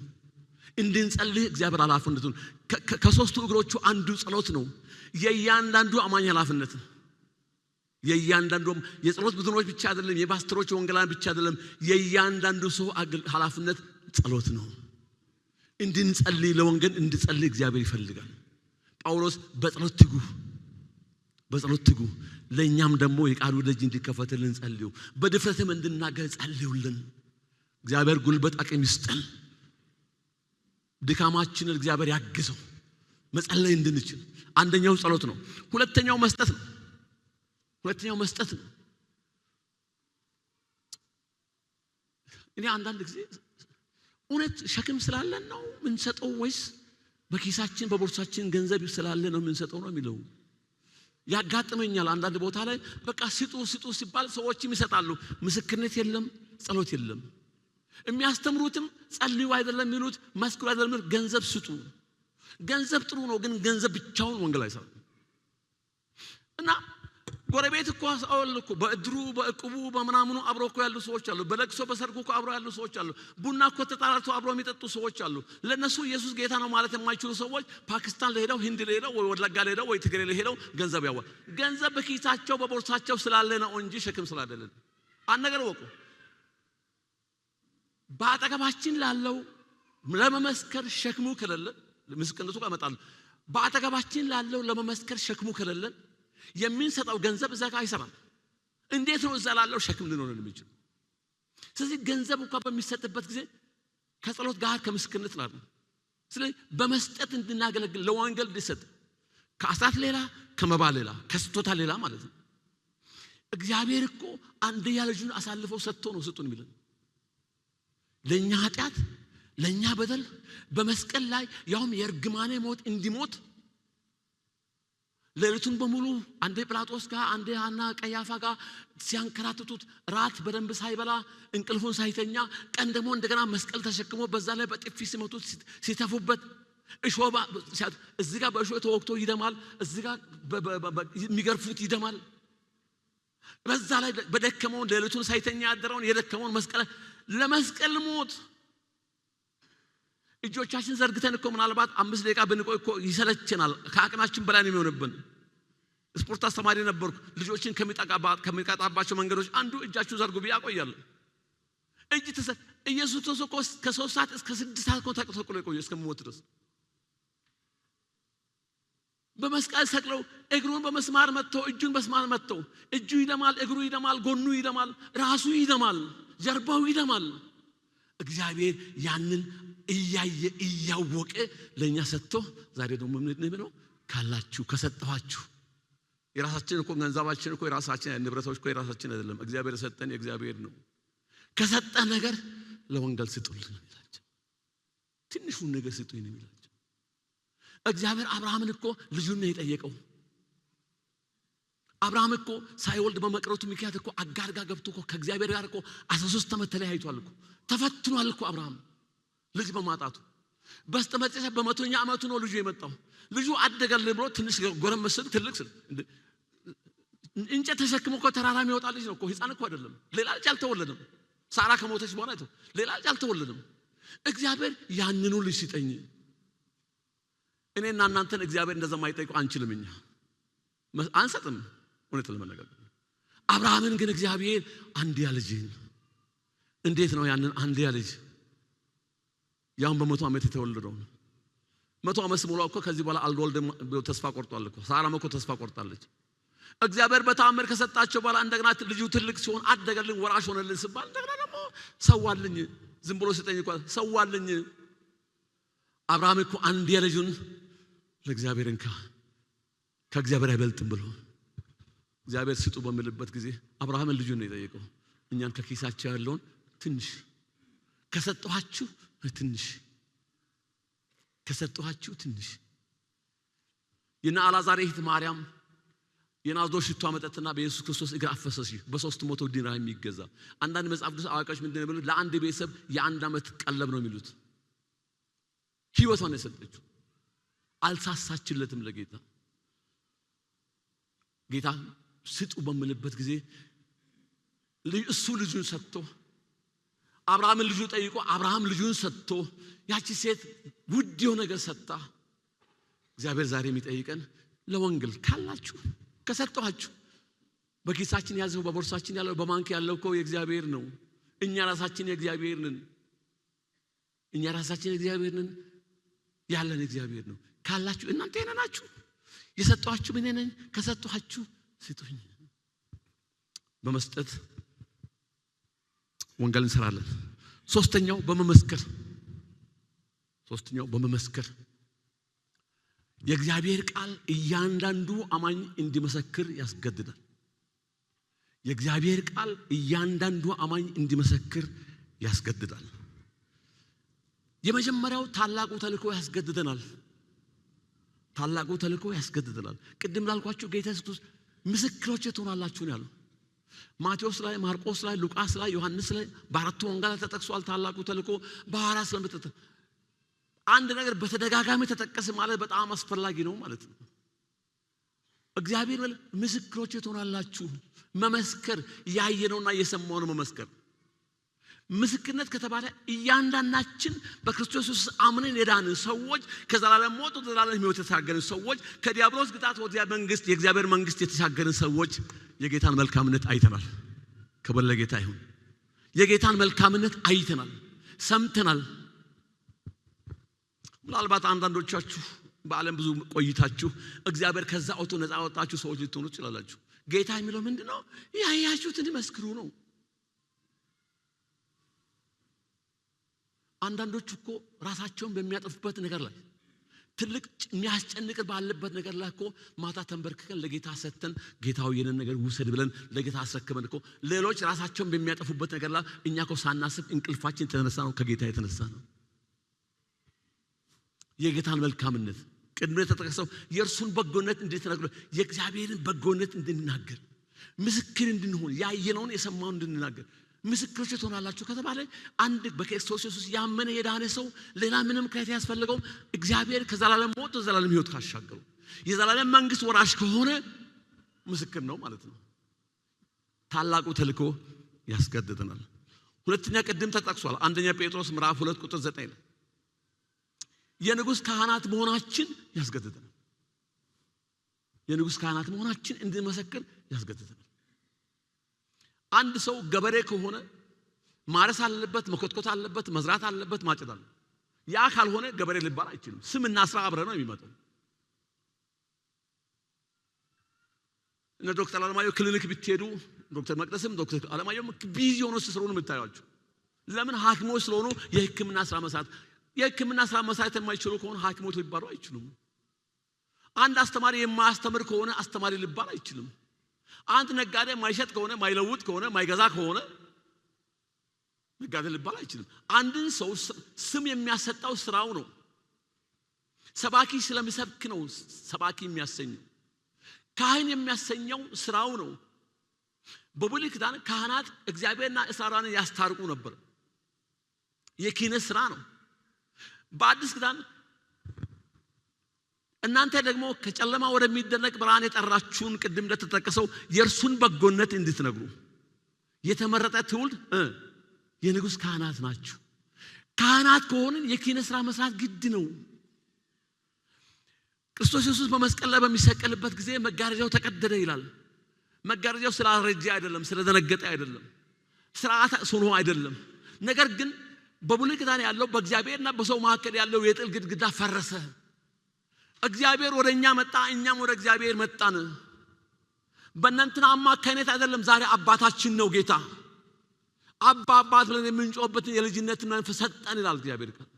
እንድንጸልይ እግዚአብሔር ኃላፊነቱን ከሶስቱ እግሮቹ አንዱ ጸሎት ነው። የእያንዳንዱ አማኝ ኃላፊነት ነው። የእያንዳንዱ የጸሎት ቡድኖች ብቻ አይደለም፣ የፓስተሮች ወንጌላውያን ብቻ አይደለም፣ የእያንዳንዱ ሰው ኃላፊነት ጸሎት ነው። እንድንጸልይ ለወንጌል እንድንጸልይ እግዚአብሔር ይፈልጋል። ጳውሎስ በጸሎት ትጉ፣ ለኛም ደግሞ የቃሉ ደጅ እንዲከፈትልን ጸልዩ፣ በድፍረትም እንድናገር ጸልዩልን። እግዚአብሔር ጉልበት አቅም ይስጠን። ድካማችንን እግዚአብሔር ያግዘው መጸለይ እንድንችል። አንደኛው ጸሎት ነው። ሁለተኛው መስጠት ነው። እኔ አንዳንድ ጊዜ እውነት ሸክም ስላለን ነው ምን ሰጠው ወይስ በኪሳችን በቦርሳችን ገንዘብ ስላለ ነው የምንሰጠው ነው የሚለው። ያጋጥመኛል አንዳንድ ቦታ ላይ በቃ ስጡ ሲባል ሰዎችም ይሰጣሉ። ምስክርነት የለም፣ ጸሎት የለም። የሚያስተምሩትም ጸልዩ አይደለም የሚሉት፣ መስክሩ አይደለም የሚሉት፣ ገንዘብ ስጡ። ገንዘብ ጥሩ ነው፣ ግን ገንዘብ ብቻውን ወንጌል አይሰራም። እና ጎረቤት እኮ አውልኩ በእድሩ በእቁቡ በመናምኑ አብሮ እኮ ያሉ ሰዎች አሉ። በለቅሶ በሰርጉ እኮ አብሮ ያሉ ሰዎች አሉ። ቡና እኮ ተጣራርቶ አብሮ የሚጠጡ ሰዎች አሉ። ለነሱ ኢየሱስ ጌታ ነው ማለት የማይችሉ ሰዎች ፓኪስታን ለሄደው፣ ህንድ ለሄደው፣ ወይ ወለጋ ለሄደው፣ ወይ ትግሬ ለሄደው ገንዘብ ያዋል። ገንዘብ በኪሳቸው በቦርሳቸው ስላለ ነው እንጂ ሸክም ስላደለን። አንድ ነገር ወቁ። በአጠገባችን ላለው ለመመስከር ሸክሙ ከሌለ ምስክርነቱ ጋር እመጣለሁ። በአጠገባችን ላለው ለመመስከር ሸክሙ ከሌለ የምንሰጠው ገንዘብ እዛ ጋር አይሰራም። እንዴት ነው እዛ ላለው ሸክም ሊሆን የሚችል? ስለዚህ ገንዘብ እንኳን በሚሰጥበት ጊዜ ከጸሎት ጋር ከምስክርነት ጋር ነው። ስለዚህ በመስጠት እንድናገለግል ለወንጌል እንድሰጥ ከአስራት ሌላ ከመባ ሌላ ከስጦታ ሌላ ማለት ነው። እግዚአብሔር እኮ አንድያ ልጁን አሳልፎ ሰጥቶ ነው ስጡን የሚለን። ለኛ ኃጢአት ለኛ በደል በመስቀል ላይ ያውም የርግማኔ ሞት እንዲሞት ሌሊቱን በሙሉ አንዴ ጲላጦስ ጋር አንዴ ሐና ቀያፋ ጋር ሲያንከራትቱት ራት በደንብ ሳይበላ እንቅልፉን ሳይተኛ ቀን ደግሞ እንደገና መስቀል ተሸክሞ በዛ ላይ በጥፊ ሲመቱት ሲተፉበት እሾህ እዚህ ጋር በእሾህ ተወግቶ ይደማል፣ እዚህ ጋር የሚገርፉት ይደማል። በዛ ላይ በደከመውን ሌሊቱን ሳይተኛ ያደረውን የደከመውን መስቀል ለመስቀል ሞት እጆቻችን ዘርግተን እኮ ምናልባት 5 ደቂቃ ብንቆይ እኮ ይሰለችናል። ከአቅማችን በላይ ነው የሚሆንብን። ስፖርት አስተማሪ ነበርኩ። ልጆችን ከሚቀጣባቸው መንገዶች አንዱ እጃችሁ ዘርጉ ብዬ አቆያለሁ። እጅ ኢየሱስ ክርስቶስ ከ3 ሰዓት እስከ 6 ሰዓት እኮ ተሰቅሎ የቆየው እስከሚሞት ድረስ በመስቀል ሰቅለው እግሩን በመስማር መተው እጁን በመስማር መተው እጁ ይደማል፣ እግሩ ይደማል፣ ጎኑ ይደማል፣ ራሱ ይደማል፣ ጀርባው ይደማል። እግዚአብሔር ያንን እያየ እያወቀ ለኛ ሰጥቶ ዛሬ ደግሞ ምን ነው ካላችሁ ከሰጣችሁ የራሳችን እኮ ገንዘባችን እኮ የራሳችን ንብረቶች እኮ የራሳችን አይደለም። እግዚአብሔር ሰጠን የእግዚአብሔር ነው። ከሰጠን ነገር ለወንጌል ስጡልን ይላችሁ። ትንሹን ነገር ስጡኝ ነው ይላችሁ። እግዚአብሔር አብርሃምን እኮ ልጁን ነው የጠየቀው። አብርሃም እኮ ሳይወልድ በመቅረቱ ምክንያት እኮ አጋር ጋር ገብቶ እኮ ከእግዚአብሔር ጋር እኮ 13 ዓመት ተለያይቷል እኮ ተፈትኗል እኮ አብርሃም ልጅ በማጣቱ። በስተመጨረሻ በ100ኛ ዓመቱ ነው ልጁ የመጣው። ልጁ አደገልን ብሎ ትንሽ ጎረመስ ሲል ትልቅ ሲል እንጨት ተሸክሞ እኮ ተራራ የሚወጣ ልጅ ነው እኮ፣ ሕፃን እኮ አይደለም። ሌላ ልጅ አልተወለደም። ሳራ ከሞተች በኋላ ሌላ ልጅ አልተወለደም። እግዚአብሔር ያንኑ ልጅ ሲጠኝ እኔና እናንተን እግዚአብሔር እንደዛ ማይጠይቀው አንችልም። እኛ አንሰጥም እውነት ለመነጋገር። አብርሃምን ግን እግዚአብሔር አንድያ ልጅን እንዴት ነው ያንን አንድያ ልጅ ያውን በ100 ዓመት የተወለደው 100 ዓመት ሙሉ እኮ ከዚህ በኋላ አልወልድም ብሎ ተስፋ ቆርጧል እኮ። ሳራም እኮ ተስፋ ቆርጣለች። እግዚአብሔር በተአምር ከሰጣቸው በኋላ እንደገና ልጁ ትልቅ ሲሆን አደገልን ወራሽ ሆነልን ሲባል እንደገና ደግሞ ሰዋልኝ፣ ዝም ብሎ ሲጠኝ እኮ ሰዋልኝ። አብርሃም እኮ አንድያ ልጁን ለእግዚአብሔር ከእግዚአብሔር አይበልጥም ብሎ እግዚአብሔር ስጡ በሚልበት ጊዜ አብርሃምን ልጁን ነው የጠየቀው። እኛን ከኪሳቸው ያለውን ትንሽ ከሰጠኋችሁ ትንሽ ከሰጠኋችሁ ትንሽ የና አልዓዛር እህት ማርያም የናዝዶ ሽቷ መጠጥና በኢየሱስ ክርስቶስ እግር አፈሰሰች። በ300 ዲናር የሚገዛ አንዳንድ መጽሐፍ ቅዱስ አዋቂዎች ምንድነው የሚሉት? ለአንድ ቤተሰብ የ1 ዓመት ቀለብ ነው የሚሉት። ህይወቷን የሰጠችው አልሳሳችለትም ለጌታ። ጌታ ስጡ በሚልበት ጊዜ እሱ ልጁን ሰጥቶ አብርሃምን ልጁ ጠይቆ አብርሃም ልጁን ሰጥቶ ያቺ ሴት ውድ የሆነ ነገር ሰጣ። እግዚአብሔር ዛሬ የሚጠይቀን ለወንጌል ካላችሁ ከሰጣችሁ በኪሳችን ያዘው በቦርሳችን ያለው በባንክ ያለው እኮ የእግዚአብሔር ነው። እኛ ራሳችን የእግዚአብሔር ነን። እኛ ራሳችን የእግዚአብሔር ነን። ያለን እግዚአብሔር ነው። ካላችሁ እናንተ የኔ ናችሁ። የሰጣችሁ ምን ነኝ? ከሰጣችሁ ስጡኝ። በመስጠት ወንጌል እንሰራለን። ሶስተኛው በመመስከር የእግዚአብሔር ቃል እያንዳንዱ አማኝ እንዲመሰክር ያስገድዳል። የእግዚአብሔር ቃል እያንዳንዱ አማኝ እንዲመሰክር ያስገድዳል። የመጀመሪያው ታላቁ ተልእኮ ያስገድደናል። ታላቁ ተልእኮ ያስገድደናል። ቅድም ላልኳችሁ ጌታ ኢየሱስ ክርስቶስ ምስክሮቼ ትሆናላችሁ ነው ያለው። ማቴዎስ ላይ፣ ማርቆስ ላይ፣ ሉቃስ ላይ፣ ዮሐንስ ላይ በአራቱ ወንጌላት ተጠቅሷል። ታላቁ ተልእኮ በሐዋርያት ስለምትተ አንድ ነገር በተደጋጋሚ ተጠቀሰ ማለት በጣም አስፈላጊ ነው ማለት ነው። እግዚአብሔር ምስክሮቼ ትሆናላችሁ፣ መመስከር፣ ያየነውና የሰማነው መመስከር። ምስክርነት ከተባለ እያንዳንዳችን በክርስቶስ ኢየሱስ አምነን የዳንን ሰዎች፣ ከዘላለም ሞት ወደ ዘላለም ሕይወት የተሻገርን ሰዎች፣ ከዲያብሎስ ግዛት ወደ መንግስት የእግዚአብሔር መንግስት የተሻገርን ሰዎች የጌታን መልካምነት አይተናል። ክብር ለጌታ ይሁን። የጌታን መልካምነት አይተናል፣ ሰምተናል። ምናልባት አንዳንዶቻችሁ በዓለም ብዙ ቆይታችሁ እግዚአብሔር ከዛ አውቶ ነፃ ወጣችሁ ሰዎች ልትሆኑ ትችላላችሁ። ጌታ የሚለው ምንድነው? ያያችሁትን መስክሩ ነው። አንዳንዶቹ እኮ ራሳቸውን በሚያጠፉበት ነገር ላይ ትልቅ የሚያስጨንቅ ባለበት ነገር ላይ እኮ ማታ ተንበርክከን ለጌታ ሰጥተን ጌታው የነን ነገር ውሰድ ብለን ለጌታ አስረክበን እኮ ሌሎች ራሳቸውን በሚያጠፉበት ነገር ላይ እኛ እኮ ሳናስብ እንቅልፋችን ተነሳ ነው ከጌታ የተነሳ ነው። የጌታን መልካምነት ቅድም የተጠቀሰው የእርሱን በጎነት እንድትነግሩ የእግዚአብሔርን በጎነት እንድንናገር ምስክር እንድንሆን ያየነውን የሰማውን እንድንናገር ምስክሮች ትሆናላችሁ ከተባለ አንድ በክርስቶስ ኢየሱስ ያመነ የዳነ ሰው ሌላ ምንም ክሬት ያስፈልገው እግዚአብሔር ከዘላለም ሞት ወደ ዘላለም ሕይወት ካሻገሩ የዘላለም መንግስት ወራሽ ከሆነ ምስክር ነው ማለት ነው። ታላቁ ተልእኮ ያስገድደናል። ሁለተኛ ቅድም ተጠቅሷል። አንደኛ ጴጥሮስ ምዕራፍ 2 ቁጥር 9 ላይ የንጉስ ካህናት መሆናችን ያስገድደናል። የንጉስ ካህናት መሆናችን እንድንመሰክር ያስገድደናል። አንድ ሰው ገበሬ ከሆነ ማረስ አለበት፣ መኮትኮት አለበት፣ መዝራት አለበት፣ ማጨድ አለበት። ያ ካልሆነ ገበሬ ሊባል አይችልም። ስምና ስራ አብረ ነው የሚመጣው። እነ ዶክተር አለማየሁ ክሊኒክ ብትሄዱ ዶክተር መቅደስም ዶክተር አለማየሁ ቢዚ ሆኖ ሲሰሩ ነው የምታዩዋቸው። ለምን? ሐኪሞች ስለሆኑ የሕክምና ስራ መስራት። የሕክምና ስራ መስራት የማይችሉ ከሆነ ሐኪሞች ሊባሉ አይችሉም። አንድ አስተማሪ የማያስተምር ከሆነ አስተማሪ ሊባል አይችልም። አንድ ነጋዴ ማይሸጥ ከሆነ ማይለውጥ ከሆነ ማይገዛ ከሆነ ነጋዴ ሊባል አይችልም። አንድን ሰው ስም የሚያሰጣው ስራው ነው። ሰባኪ ስለሚሰብክ ነው ሰባኪ የሚያሰኘው። ካህን የሚያሰኘው ስራው ነው። በብሉይ ኪዳን ካህናት እግዚአብሔርና እስራኤልን ያስታርቁ ነበር። የክህነት ስራ ነው። በአዲስ ኪዳን እናንተ ደግሞ ከጨለማ ወደሚደነቅ ብርሃን የጠራችሁን ቅድም እንደተጠቀሰው የእርሱን በጎነት እንድትነግሩ የተመረጠ ትውልድ የንጉስ ካህናት ናችሁ። ካህናት ከሆንን የክህነት ስራ መስራት ግድ ነው። ክርስቶስ ኢየሱስ በመስቀል ላይ በሚሰቀልበት ጊዜ መጋረጃው ተቀደደ ይላል። መጋረጃው ስላረጀ አይደለም፣ ስለደነገጠ አይደለም፣ ስርዓት ሆኖ አይደለም። ነገር ግን በብሉይ ኪዳን ያለው በእግዚአብሔርና በሰው መካከል ያለው የጥል ግድግዳ ፈረሰ። እግዚአብሔር ወደኛ መጣ፣ እኛም ወደ እግዚአብሔር መጣን። በእናንተና አማካይነት አይደለም፣ ዛሬ አባታችን ነው ጌታ። አባት ብለን የምንጮህበትን የልጅነትን መንፈስ ሰጠን ይላል እግዚአብሔር ቃል።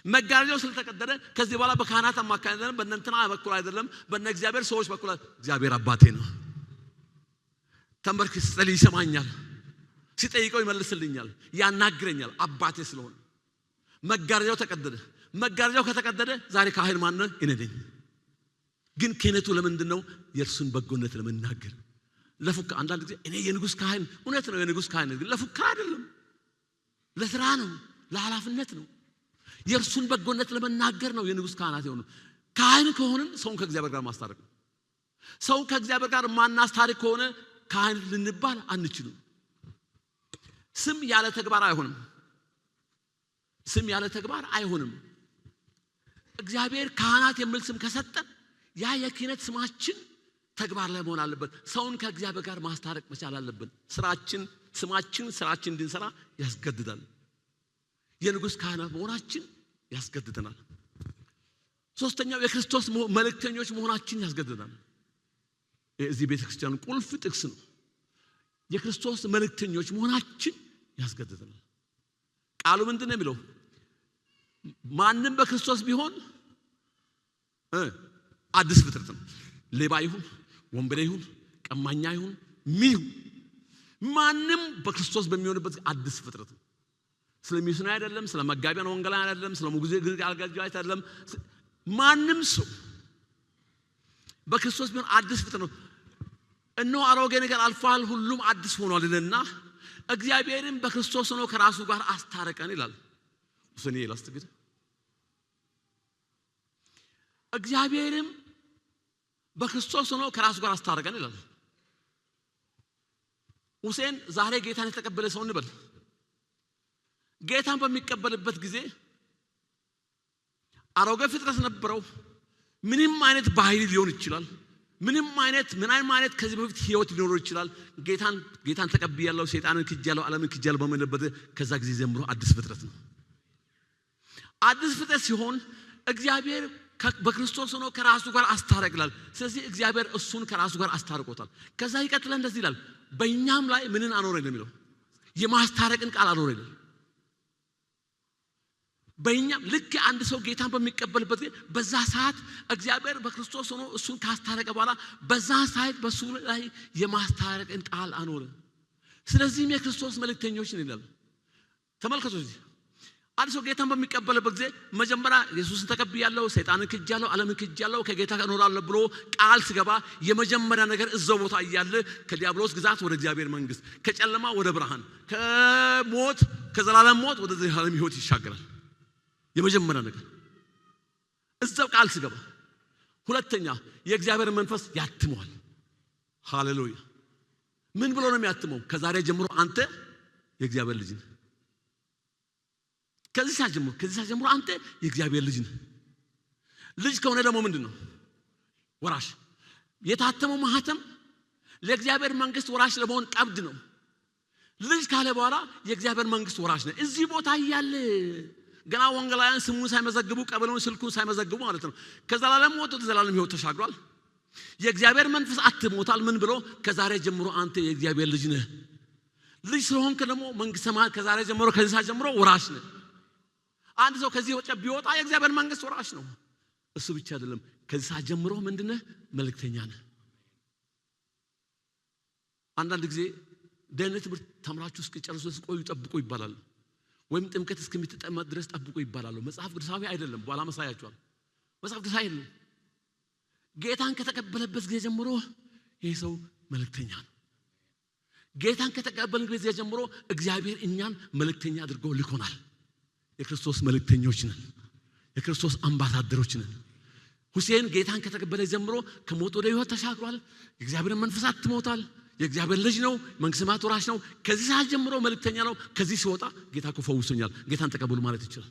መጋረጃው ስለተቀደደ ከዚህ በኋላ በካህናት አማካይነት አይደለም፣ በእናንተና በኩል አይደለም፣ በእነ እግዚአብሔር ሰዎች በኩል እግዚአብሔር አባቴ ነው። ተንበርክ ሲጸልይ ይሰማኛል፣ ሲጠይቀው ይመልስልኛል፣ ያናግረኛል። አባቴ ስለሆነ መጋረጃው ተቀደደ። መጋረጃው ከተቀደደ ዛሬ ካህን ማን ነው? እኔ ነኝ። ግን ክህነቱ ለምንድን ነው? የእርሱን በጎነት ለመናገር። ለፉክክር አንዳንድ ጊዜ እኔ የንጉስ ካህን፣ እውነት ነው የንጉስ ካህን፣ ግን ለፉክክር አይደለም፣ ለስራ ነው፣ ለኃላፊነት ነው። የእርሱን በጎነት ለመናገር ነው የንጉስ ካህናት የሆኑ። ካህን ከሆንን ሰውን ከእግዚአብሔር ጋር ማስታረቅ ነው። ሰው ከእግዚአብሔር ጋር ማናስታርቅ ከሆነ ካህን ልንባል አንችልም። ስም ያለ ተግባር አይሆንም። ስም ያለ ተግባር አይሆንም። እግዚአብሔር ካህናት የሚል ስም ከሰጠን ያ የክህነት ስማችን ተግባር ላይ መሆን አለበት። ሰውን ከእግዚአብሔር ጋር ማስታረቅ መቻል አለብን። ስራችን፣ ስማችን፣ ስራችን እንድንሰራ ያስገድዳል። የንጉስ ካህናት መሆናችን ያስገድደናል። ሶስተኛው የክርስቶስ መልእክተኞች መሆናችን ያስገድደናል። እዚህ ቤተክርስቲያን ቁልፍ ጥቅስ ነው። የክርስቶስ መልእክተኞች መሆናችን ያስገድደናል። ቃሉ ምንድነው የሚለው? ማንም በክርስቶስ ቢሆን አዲስ ፍጥረት ነው። ሌባ ይሁን፣ ወንበዴ ይሁን፣ ቀማኛ ይሁን፣ ምን ማንም በክርስቶስ በሚሆንበት አዲስ ፍጥረት ነው። ስለሚስና አይደለም፣ ስለመጋቢያን ወንጌል አይደለም፣ ስለሙግዚት አገልጋይ አይደለም። ማንም ሰው በክርስቶስ ቢሆን አዲስ ፍጥረት ነው። እነሆ አሮጌ ነገር አልፏል ሁሉም አዲስ ሆኗልና እግዚአብሔርም በክርስቶስ ሆኖ ከራሱ ጋር አስታረቀን ይላል። ሁሴን ይላስተግድ እግዚአብሔርም በክርስቶስ ሆኖ ከራሱ ጋር አስታረቀን ይላል። ሁሴን ዛሬ ጌታን የተቀበለ ሰው እንበል። ጌታን በሚቀበልበት ጊዜ አሮጌ ፍጥረት ነበረው። ምንም አይነት ባህሪ ሊሆን ይችላል። ምንም አይነት ከዚህ በፊት ህይወት ሊኖር ይችላል። ጌታን ተቀብያለሁ፣ ሰይጣንን ክጃለሁ፣ ዓለምን ክጃለሁ በመለበት ከዛ ጊዜ ጀምሮ አዲስ ፍጥረት ነው። አዲስ ፍጥረት ሲሆን እግዚአብሔር በክርስቶስ ሆኖ ከራሱ ጋር አስታረቀናል። ስለዚህ እግዚአብሔር እሱን ከራሱ ጋር አስታርቆታል። ከዛ ይቀጥላል እንደዚህ ይላል፣ በእኛም ላይ ምንን አኖረ የሚለው የማስታረቅን ቃል አኖረ ይላል። በእኛም ልክ አንድ ሰው ጌታን በሚቀበልበት ጊዜ በዛ ሰዓት እግዚአብሔር በክርስቶስ ሆኖ እሱን ካስታረቀ በኋላ በዛ ሰዓት በሱ ላይ የማስታረቅን ቃል አኖረ። ስለዚህም የክርስቶስ መልእክተኞች ነን ይላል። ተመልከቱ፣ አንድ ሰው ጌታን በሚቀበልበት ጊዜ መጀመሪያ ኢየሱስን ተቀብያለሁ፣ ሰይጣንን ክጃለሁ፣ ዓለምን ክጃለሁ፣ ከጌታ ጋር እኖራለሁ ብሎ ቃል ሲገባ የመጀመሪያ ነገር እዛው ቦታ እያለ ከዲያብሎስ ግዛት ወደ እግዚአብሔር መንግስት፣ ከጨለማ ወደ ብርሃን፣ ከሞት ከዘላለም ሞት ወደ ዘላለም ሕይወት ይሻገራል። የመጀመሪያ ነገር እዛው ቃል ሲገባ። ሁለተኛ የእግዚአብሔር መንፈስ ያትመዋል። ሃሌሉያ! ምን ብሎ ነው የሚያትመው? ከዛሬ ጀምሮ አንተ የእግዚአብሔር ልጅ ነህ። ከዚህ ሰዓት ጀምሮ አንተ የእግዚአብሔር ልጅ ነህ። ልጅ ከሆነ ደግሞ ምንድነው? ወራሽ። የታተመው ማህተም ለእግዚአብሔር መንግስት ወራሽ ለመሆን ቀብድ ነው። ልጅ ካለ በኋላ የእግዚአብሔር መንግስት ወራሽ ነው። እዚህ ቦታ እያለ ገና ወንጌላውያን ስሙን ሳይመዘግቡ ቀበሌውን ስልኩን ሳይመዘግቡ ማለት ነው ከዘላለም ሞት ወደ ዘላለም ሕይወት ተሻግሯል። የእግዚአብሔር መንፈስ አትሞታል። ምን ብሎ? ከዛሬ ጀምሮ አንተ የእግዚአብሔር ልጅ ነህ። ልጅ ስለሆንክ ደግሞ መንግስተ ሰማያት ከዛሬ ጀምሮ ከዚህ ሰዓት ጀምሮ ወራሽ ነህ። አንድ ሰው ከዚህ ወጪ ቢወጣ የእግዚአብሔር መንግስት ወራሽ ነው። እሱ ብቻ አይደለም፣ ከዚህ ሰዓት ጀምሮ ምንድነህ? መልእክተኛ ነህ። አንዳንድ ጊዜ ደህንነት ትምህርት ተምራችሁ እስኪጨርሱ ቆዩ ጠብቁ ይባላል። ወይም ጥምቀት እስከሚጠመቅ ድረስ ጠብቁ ይባላል። መጽሐፍ ቅዱሳዊ አይደለም። በኋላ መሳያችኋል። መጽሐፍ ቅዱሳዊ አይደለም። ጌታን ከተቀበለበት ጊዜ ጀምሮ ይሄ ሰው መልእክተኛ ነው። ጌታን ከተቀበልን ጊዜ ጀምሮ እግዚአብሔር እኛን መልእክተኛ አድርጎ ልኮናል። የክርስቶስ መልእክተኞች ነን። የክርስቶስ አምባሳደሮች ነን። ሁሴን ጌታን ከተቀበለ ጀምሮ ከሞት ወደ ሕይወት ተሻግሯል። የእግዚአብሔር መንፈስ አትሞታል። የእግዚአብሔር ልጅ ነው። መንግስተ ሰማያት ወራሽ ነው። ከዚህ ሰዓት ጀምሮ መልእክተኛ ነው። ከዚህ ሲወጣ ጌታ እኮ ፈውሶኛል፣ ጌታን ተቀበሉ ማለት ይችላል።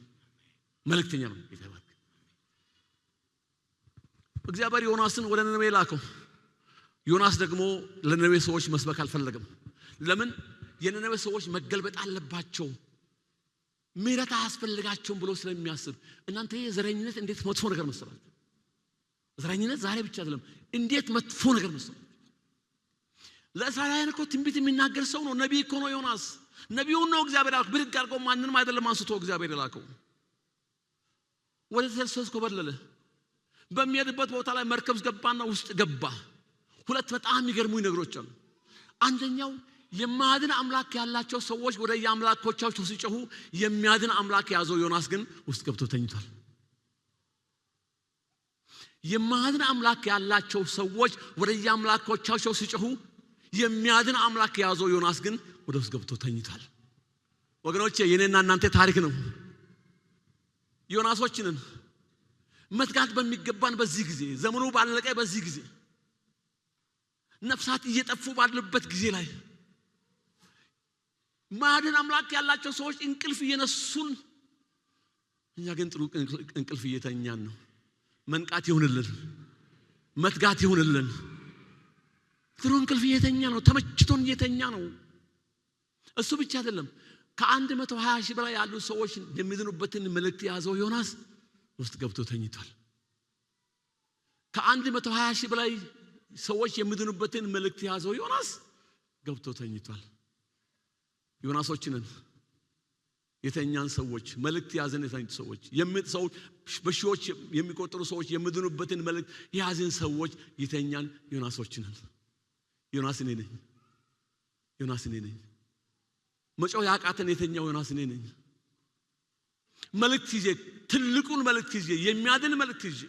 መልእክተኛ ነው ጌታ ማለት። እግዚአብሔር ዮናስን ወደ ነነዌ ላከው። ዮናስ ደግሞ ለነነዌ ሰዎች መስበክ አልፈለገም። ለምን? የነነዌ ሰዎች መገልበጥ አለባቸው፣ ምሕረት አያስፈልጋቸውም ብሎ ስለሚያስብ። እናንተ የዘረኝነት እንዴት መጥፎ ነገር መሰላችሁ? ዘረኝነት ዛሬ ብቻ አይደለም፣ እንዴት መጥፎ ነገር መሰላችሁ? ለእስራኤላውያን እኮ ትንቢት የሚናገር ሰው ነው። ነቢይ እኮ ነው ዮናስ። ነቢዩን ነው እግዚአብሔር ያልከው። ብድግ አድርጎ ማንንም አይደለም አንስቶ እግዚአብሔር የላከው። ወደ ተርሴስ ኮበለለ። በሚሄድበት ቦታ ላይ መርከብ ገባና ውስጥ ገባ። ሁለት በጣም የሚገርሙኝ ነገሮች አሉ። አንደኛው የማያድን አምላክ ያላቸው ሰዎች ወደ የአምላኮቻቸው ሲጮሁ የሚያድን አምላክ የያዘው ዮናስ ግን ውስጥ ገብቶ ተኝቷል። የማያድን አምላክ ያላቸው ሰዎች ወደ የአምላኮቻቸው ሲጮሁ የሚያድን አምላክ የያዘው ዮናስ ግን ወደ ውስጥ ገብቶ ተኝቷል። ወገኖቼ የኔና እናንተ ታሪክ ነው። ዮናሶችንን መትጋት በሚገባን በዚህ ጊዜ፣ ዘመኑ ባለቀ በዚህ ጊዜ፣ ነፍሳት እየጠፉ ባሉበት ጊዜ ላይ ማያድን አምላክ ያላቸው ሰዎች እንቅልፍ እየነሱን፣ እኛ ግን ጥሩ እንቅልፍ እየተኛን ነው። መንቃት ይሁንልን፣ መትጋት ይሁንልን። ጥሩ እንቅልፍ እየተኛ ነው። ተመችቶን እየተኛ ነው። እሱ ብቻ አይደለም። ከ120 ሺህ በላይ ያሉ ሰዎች የሚድኑበትን መልእክት የያዘው ዮናስ ውስጥ ገብቶ ተኝቷል። ከ120 ሺህ በላይ ሰዎች የሚድኑበትን መልእክት የያዘው ዮናስ ገብቶ ተኝቷል። ዮናሶችንን የተኛን ሰዎች፣ መልእክት ያዘን የተኙ ሰዎች፣ በሺዎች የሚቆጠሩ ሰዎች የሚድኑበትን መልእክት የያዘን ሰዎች የተኛን ዮናሶችንን። ዮናስ እኔ ነኝ። ዮናስ እኔ ነኝ። መጮህ ያቃተን የተኛው ዮናስ እኔ ነኝ። መልእክት ይዤ ትልቁን መልእክት ይዤ የሚያድን መልእክት ይዤ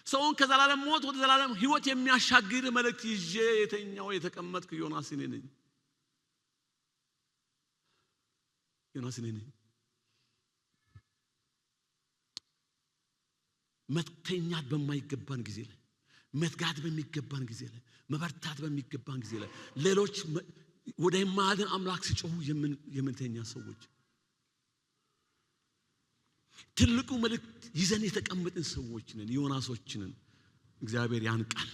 ሰውን ከዘላለም ሞት ወደ ዘላለም ሕይወት የሚያሻግር መልእክት ይዤ የተቀመጥኩ ዮናስ ነኝ። ዮናስ ነኝ። መተኛት በማይገባን ጊዜ ላይ፣ መትጋት በሚገባን ጊዜ ላይ፣ መበርታት በሚገባን ጊዜ ላይ ሌሎች ወደ የማያድን አምላክ ሲጮሁ የምንተኛ ሰዎች፣ ትልቁ መልእክት ይዘን የተቀመጥን ሰዎች ነን፣ ዮናሶች ነን። እግዚአብሔር ያንቃል።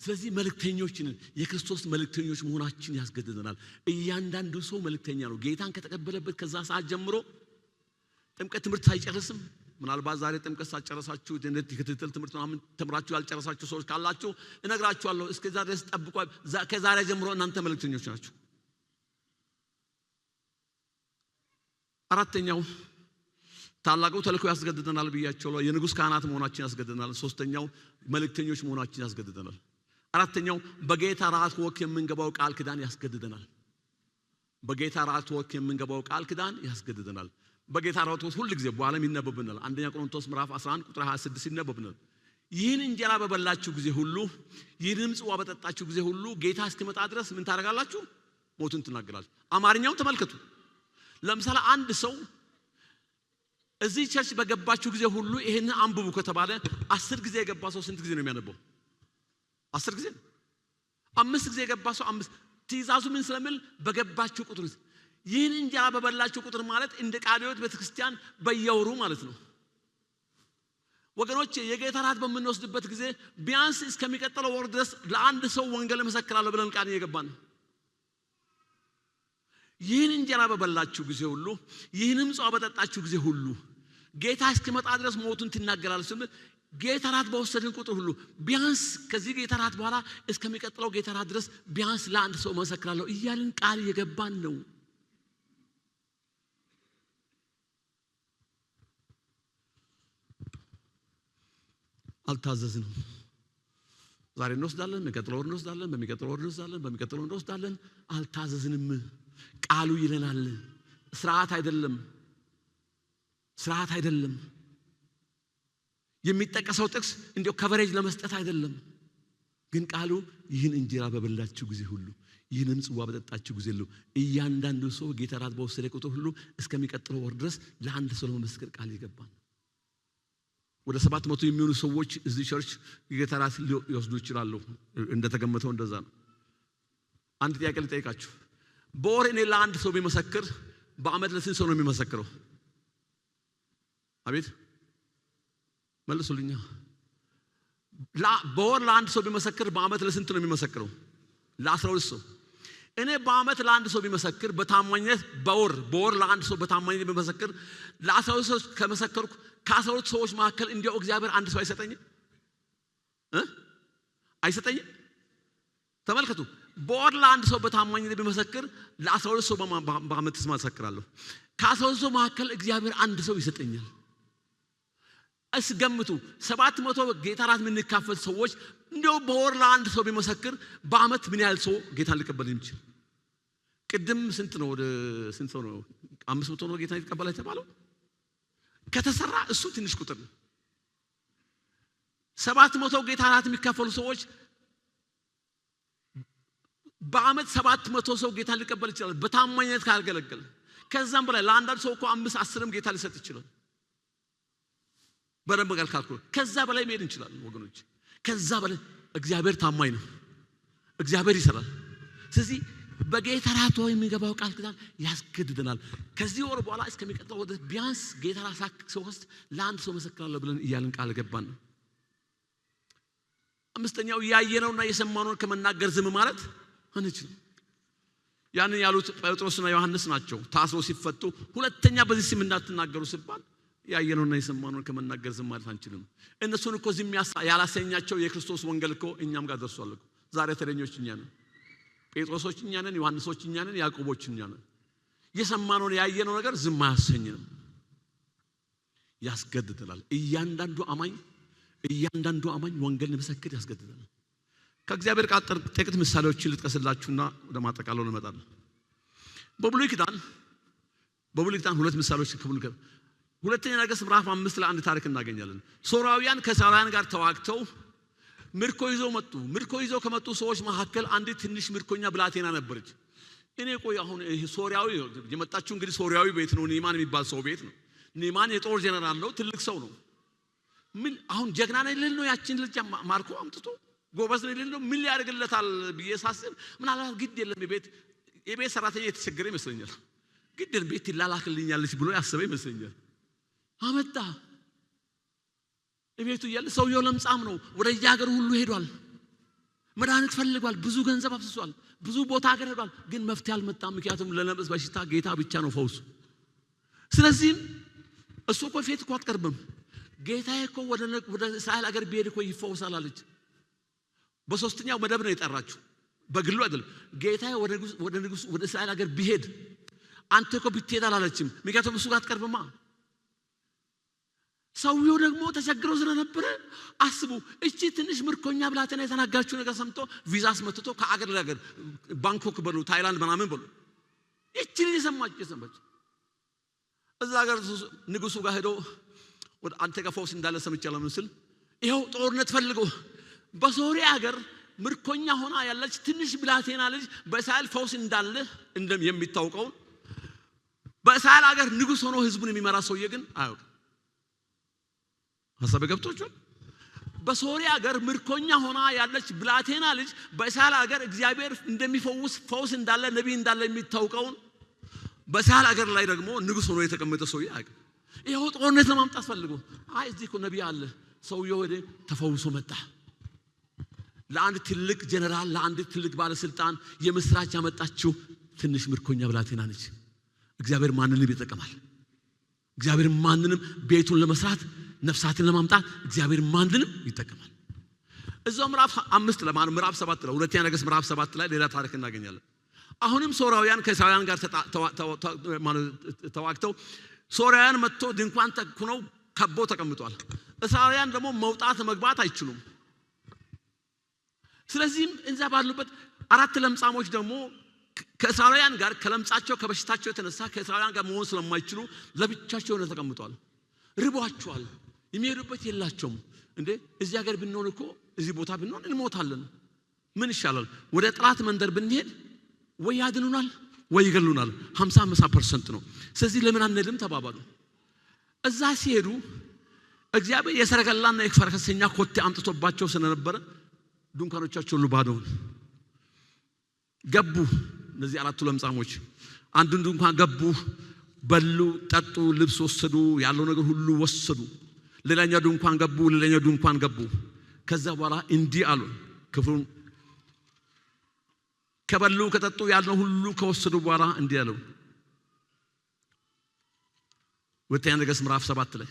ስለዚህ መልእክተኞች ነን። የክርስቶስ መልእክተኞች መሆናችን ያስገድደናል። እያንዳንዱ ሰው መልእክተኛ ነው። ጌታን ከተቀበለበት ከዛ ሰዓት ጀምሮ ጥምቀት ትምህርት ሳይጨርስም፣ ምናልባት ዛሬ ጥምቀት ሳትጨርሳችሁ የክትትል ትምህርት ምናምን ተምራችሁ ያልጨረሳችሁ ሰዎች ካላችሁ እነግራችኋለሁ። እስከዛ ድረስ ጠብቁ። ከዛሬ ጀምሮ እናንተ መልእክተኞች ናችሁ። አራተኛው ታላቁ ተልእኮ ያስገድደናል ብያቸዋለሁ። የንጉሥ ካህናት መሆናችን ያስገድደናል። ሶስተኛው መልእክተኞች መሆናችን ያስገድደናል። አራተኛው በጌታ ራት ወቅት የምንገባው ቃል ኪዳን ያስገድደናል። በጌታ ራት ወቅት የምንገባው ቃል ኪዳን ያስገድደናል። በጌታ ራት ወቅት ሁሉ ጊዜ በኋላም ይነበብናል። አንደኛ ቆሮንቶስ ምዕራፍ 11 ቁጥር 26 ይነበብናል። ይህን እንጀራ በበላችሁ ጊዜ ሁሉ ይህንም ጽዋ በጠጣችሁ ጊዜ ሁሉ ጌታ እስኪመጣ ድረስ ምን ታደርጋላችሁ? ሞቱን ትናገራላችሁ። አማርኛውን ተመልከቱ። ለምሳሌ አንድ ሰው እዚህ ቸርች በገባችሁ ጊዜ ሁሉ ይሄንን አንብቡ ከተባለ 10 ጊዜ የገባ ሰው ስንት ጊዜ ነው የሚያነበው? 10 ጊዜ። 5 ጊዜ የገባ ሰው 5። ትእዛዙ ምን ስለሚል በገባችሁ ቁጥር፣ ይህን እንጀራ በበላችሁ ቁጥር ማለት እንደ ቃለ ሕይወት ቤተክርስቲያን በየወሩ ማለት ነው። ወገኖቼ የጌታ ራት በምንወስድበት ጊዜ ቢያንስ እስከሚቀጥለው ወር ድረስ ለአንድ ሰው ወንጌል መሰክራለሁ ብለን ቃል እየገባን ነው። ይህን እንጀራ በበላችሁ ጊዜ ሁሉ ይህንም ጽዋ በጠጣችሁ ጊዜ ሁሉ ጌታ እስኪመጣ ድረስ ሞቱን ትናገራላችሁ። ጌታ ራት በወሰድን ቁጥር ሁሉ ቢያንስ ከዚህ ጌታ ራት በኋላ እስከሚቀጥለው ጌታ ራት ድረስ ቢያንስ ለአንድ ሰው መሰክራለሁ እያልን ቃል እየገባን ነው። አልታዘዝንም። ዛሬ እንወስዳለን፣ በሚቀጥለው ወር እንወስዳለን፣ በሚቀጥለው ወር እንወስዳለን፣ በሚቀጥለው እንወስዳለን። አልታዘዝንም። ቃሉ ይለናል። ስርዓት አይደለም፣ ስርዓት አይደለም። የሚጠቀሰው ጥቅስ እንዲያው ከቨሬጅ ለመስጠት አይደለም። ግን ቃሉ ይህን እንጀራ በበላችሁ ጊዜ ሁሉ ይህንም ጽዋ በጠጣችሁ ጊዜ ሁሉ እያንዳንዱ ሰው ጌታ ራት በወሰደ ቁጥር ሁሉ እስከሚቀጥለው ወር ድረስ ለአንድ ሰው ለመመስከር ቃል ይገባል። ወደ 700 የሚሆኑ ሰዎች እዚህ ቸርች ጌታ ራት ሊወስዱ ይችላሉ። እንደተገመተው እንደዛ ነው። አንድ ጥያቄ ልጠይቃችሁ። በወር እኔ ለአንድ ሰው ቢመሰክር በአመት ለስንት ሰው ነው የሚመሰክረው? አቤት መልሱልኛ። በወር ለአንድ ሰው ቢመሰክር በአመት ለስንት ነው የሚመሰክረው? ለ12 ሰው። እኔ በአመት ለአንድ ሰው ቢመሰክር በታማኝነት በወር ለአንድ ሰው በታማኝነት ቢመሰክር ለ12 ሰው ከመሰከርኩ ከ12 ሰዎች መካከል እንዲያው እግዚአብሔር አንድ ሰው አይሰጠኝም? አይሰጠኝም? ተመልከቱ። በወር ለአንድ ሰው በታማኝነት ቢመሰክር ለ12 ሰው በአመት መሰክራለሁ። ከ12 ሰው መካከል እግዚአብሔር አንድ ሰው ይሰጠኛል። እስገምቱ 700 ጌታ ራት የምንካፈል ሰዎች እንዲያው በወር ለአንድ ሰው ቢመሰክር በአመት ምን ያህል ሰው ጌታን ሊቀበል የሚችል? ቅድም ስንት ነው? ወደ ስንት ሰው ነው? 500 ነው ጌታን ሊቀበል የተባለው። ከተሰራ እሱ ትንሽ ቁጥር ነው። 700 ጌታ ራት የሚካፈሉ ሰዎች በአመት 700 ሰው ጌታን ሊቀበል ይችላል በታማኝነት ካገለገለ። ከዛም በላይ ለአንዳንድ ሰው እኮ 5-10ም ጌታ ሊሰጥ ይችላል። በደንብ ካልኩ ከዛ በላይ መሄድ እንችላለን ወገኖች። ከዛ በላይ እግዚአብሔር ታማኝ ነው። እግዚአብሔር ይሰራል። ስለዚህ በጌታ ራት የሚገባው ቃል ኪዳን ያስገድደናል። ከዚህ ወር በኋላ እስከሚቀጥለው ወደ ቢያንስ ጌታ ራት ሲወስድ ለአንድ ሰው መሰክራለሁ ብለን እያልን ቃል ገባን ነው። አምስተኛው ያየነውና የሰማነውን ከመናገር ዝም ማለት አንችልም። ያንን ያሉት ጴጥሮስና ዮሐንስ ናቸው። ታስረው ሲፈቱ ሁለተኛ በዚህ ስም እንዳትናገሩ ሲባል ያየነውና የሰማነውን ከመናገር ዝም ማለት አንችልም። እነሱን እኮ ዝም ያላሰኛቸው የክርስቶስ ወንጌል እኮ እኛም ጋር ደርሷል እኮ። ዛሬ ተረኞች እኛ ነን። ጴጥሮሶች እኛ ነን፣ ዮሐንሶች እኛ ነን፣ ያዕቆቦች እኛ ነን። የሰማነውን ያየነው ነገር ዝም አያሰኝንም፣ ያስገድደናል። እያንዳንዱ አማኝ ወንጌል ለመሰከር ያስገድደናል። ከእግዚአብሔር ቃል ጥቂት ምሳሌዎችን ልጥቀስላችሁና ወደ ማጠቃለሉ እንመጣለን። በብሉይ ኪዳን በብሉይ ኪዳን ሁለት ምሳሌዎች ሁለተኛ ነገሥት ምዕራፍ 5 ላይ አንድ ታሪክ እናገኛለን። ሶርያውያን ከእስራኤላውያን ጋር ተዋግተው ምርኮ ይዘው መጡ። ምርኮ ይዘው ከመጡ ሰዎች መካከል አንዲት ትንሽ ምርኮኛ ብላቴና ነበረች። እኔ ቆይ አሁን ሶርያዊ የመጣችው እንግዲህ ሶርያዊ ቤት ነው፣ ኒማን የሚባል ሰው ቤት ነው። ኒማን የጦር ጀነራል ነው፣ ትልቅ ሰው ነው። ምን አሁን ጀግና ነው ልል ነው ያችን ልጅ ማርኮ አምጥቶ ጎበዝ ነው ልል ነው ምን ሊያደርግለታል ብዬ ሳስብ ምናልባት ግድ የለም የቤት ሰራተኛ የተቸገረ ይመስለኛል፣ ግድ ቤት ይላላክልኛለች ብሎ ያሰበ ይመስለኛል። አመጣ ቤቱ ያለ ሰውየው ለምጻም ነው፣ ወደ የሀገሩ ሁሉ ሄዷል፣ መድኃኒት ፈልጓል፣ ብዙ ገንዘብ አፍስሷል፣ ብዙ ቦታ ሀገር ሄዷል፣ ግን መፍትሄ አልመጣም። ምክንያቱም ለነብስ በሽታ ጌታ ብቻ ነው ፈውሱ። ስለዚህ እሱ እኮ ፊት እኮ አትቀርብም፣ ጌታዬ እኮ ወደ እስራኤል ሀገር ቢሄድ እኮ ይፈውሳል አለች። በሶስተኛው መደብ ነው የጠራችው፣ በግሉ አይደለም። ጌታዬ ወደ እስራኤል ሀገር ቢሄድ አንተ እኮ ብትሄድ አላለችም፣ ምክንያቱም እሱ ጋር አትቀርብማ። ሰውየው ደግሞ ተቸግሮ ስለነበረ አስቡ፣ እቺ ትንሽ ምርኮኛ ብላቴና የተናጋችው ነገር ሰምቶ ቪዛ አስመትቶ ከአገር ለአገር ባንኮክ በሉ ታይላንድ ምናምን በሉ እቺ ልጅ ሰማች። እዛ ሀገር ንጉሱ ጋር ሄዶ ወደ አንተ ጋር ፈውስ እንዳለ ሰምቻለሁ ምስል ይኸው ጦርነት ፈልጎ በሶሪያ ሀገር ምርኮኛ ሆና ያለች ትንሽ ብላቴና ልጅ በእስራኤል ፈውስ እንዳለ የሚታወቀው በእስራኤል ሀገር ንጉስ ሆኖ ህዝቡን የሚመራ ሰውዬ ግን አያውቅም። ሐሳብ ገብቶቻል። በሶሪያ ሀገር ምርኮኛ ሆና ያለች ብላቴና ልጅ በእስራኤል ሀገር እግዚአብሔር እንደሚፈውስ ፈውስ እንዳለ ነብይ እንዳለ የሚታወቀው በእስራኤል ሀገር ላይ ደግሞ ንጉስ ሆኖ የተቀመጠ ሰውዬ አያውቅም። ይኸው ጦርነት ለማምጣት ፈልጎ አይ እዚህ እኮ ነብይ አለ። ሰውዬው ወደ ተፈውሶ መጣ። ለአንድ ትልቅ ጀነራል ለአንድ ትልቅ ባለስልጣን የምስራች ያመጣችው ትንሽ ምርኮኛ ብላቴና ነች። እግዚአብሔር ማንንም ይጠቀማል። እግዚአብሔር ማንንም ቤቱን ለመስራት ነፍሳትን ለማምጣት እግዚአብሔር ማንንም ይጠቀማል። እዛው ምዕራፍ 5 ለማን ምዕራፍ 7 ላይ ሁለተኛ ነገሥት ምዕራፍ 7 ላይ ሌላ ታሪክ እናገኛለን። አሁንም ሶርያውያን ከእስራኤላውያን ጋር ተዋግተው ሶርያውያን መጥቶ ድንኳን ተኩነው ከበው ተቀምጧል። እስራኤላውያን ደግሞ መውጣት መግባት አይችሉም። ስለዚህም እዛ ባሉበት አራት ለምጻሞች ደግሞ ከእስራኤላውያን ጋር ከለምጻቸው ከበሽታቸው የተነሳ ከእስራኤላውያን ጋር መሆን ስለማይችሉ ለብቻቸው ነው ተቀምጧል። ርቧቸዋል፣ የሚሄዱበት የላቸውም። እንዴ እዚህ ሀገር ብንሆን እኮ እዚህ ቦታ ብንሆን እንሞታለን፣ ምን ይሻላል? ወደ ጠላት መንደር ብንሄድ ወይ ያድኑናል ወይ ይገሉናል። 50% ነው። ስለዚህ ለምን አንሄድም ተባባሉ። እዛ ሲሄዱ እግዚአብሔር የሰረገላና የፈረሰኛ ኮቴ አምጥቶባቸው ስለነበረ ድንኳኖቻቸው ሁሉ ባዶ ገቡ። እነዚህ አራቱ ለምጻሞች አንዱን ድንኳን ገቡ፣ በሉ፣ ጠጡ፣ ልብስ ወሰዱ፣ ያለው ነገር ሁሉ ወሰዱ። ሌላኛው ድንኳን ገቡ፣ ሌላኛው ድንኳን ገቡ። ከዛ በኋላ እንዲህ አሉ። ክፍሉን ከበሉ ከጠጡ ያለው ሁሉ ከወሰዱ በኋላ እንዲህ አሉ። ሁለተኛ ነገሥት ምዕራፍ 7 ላይ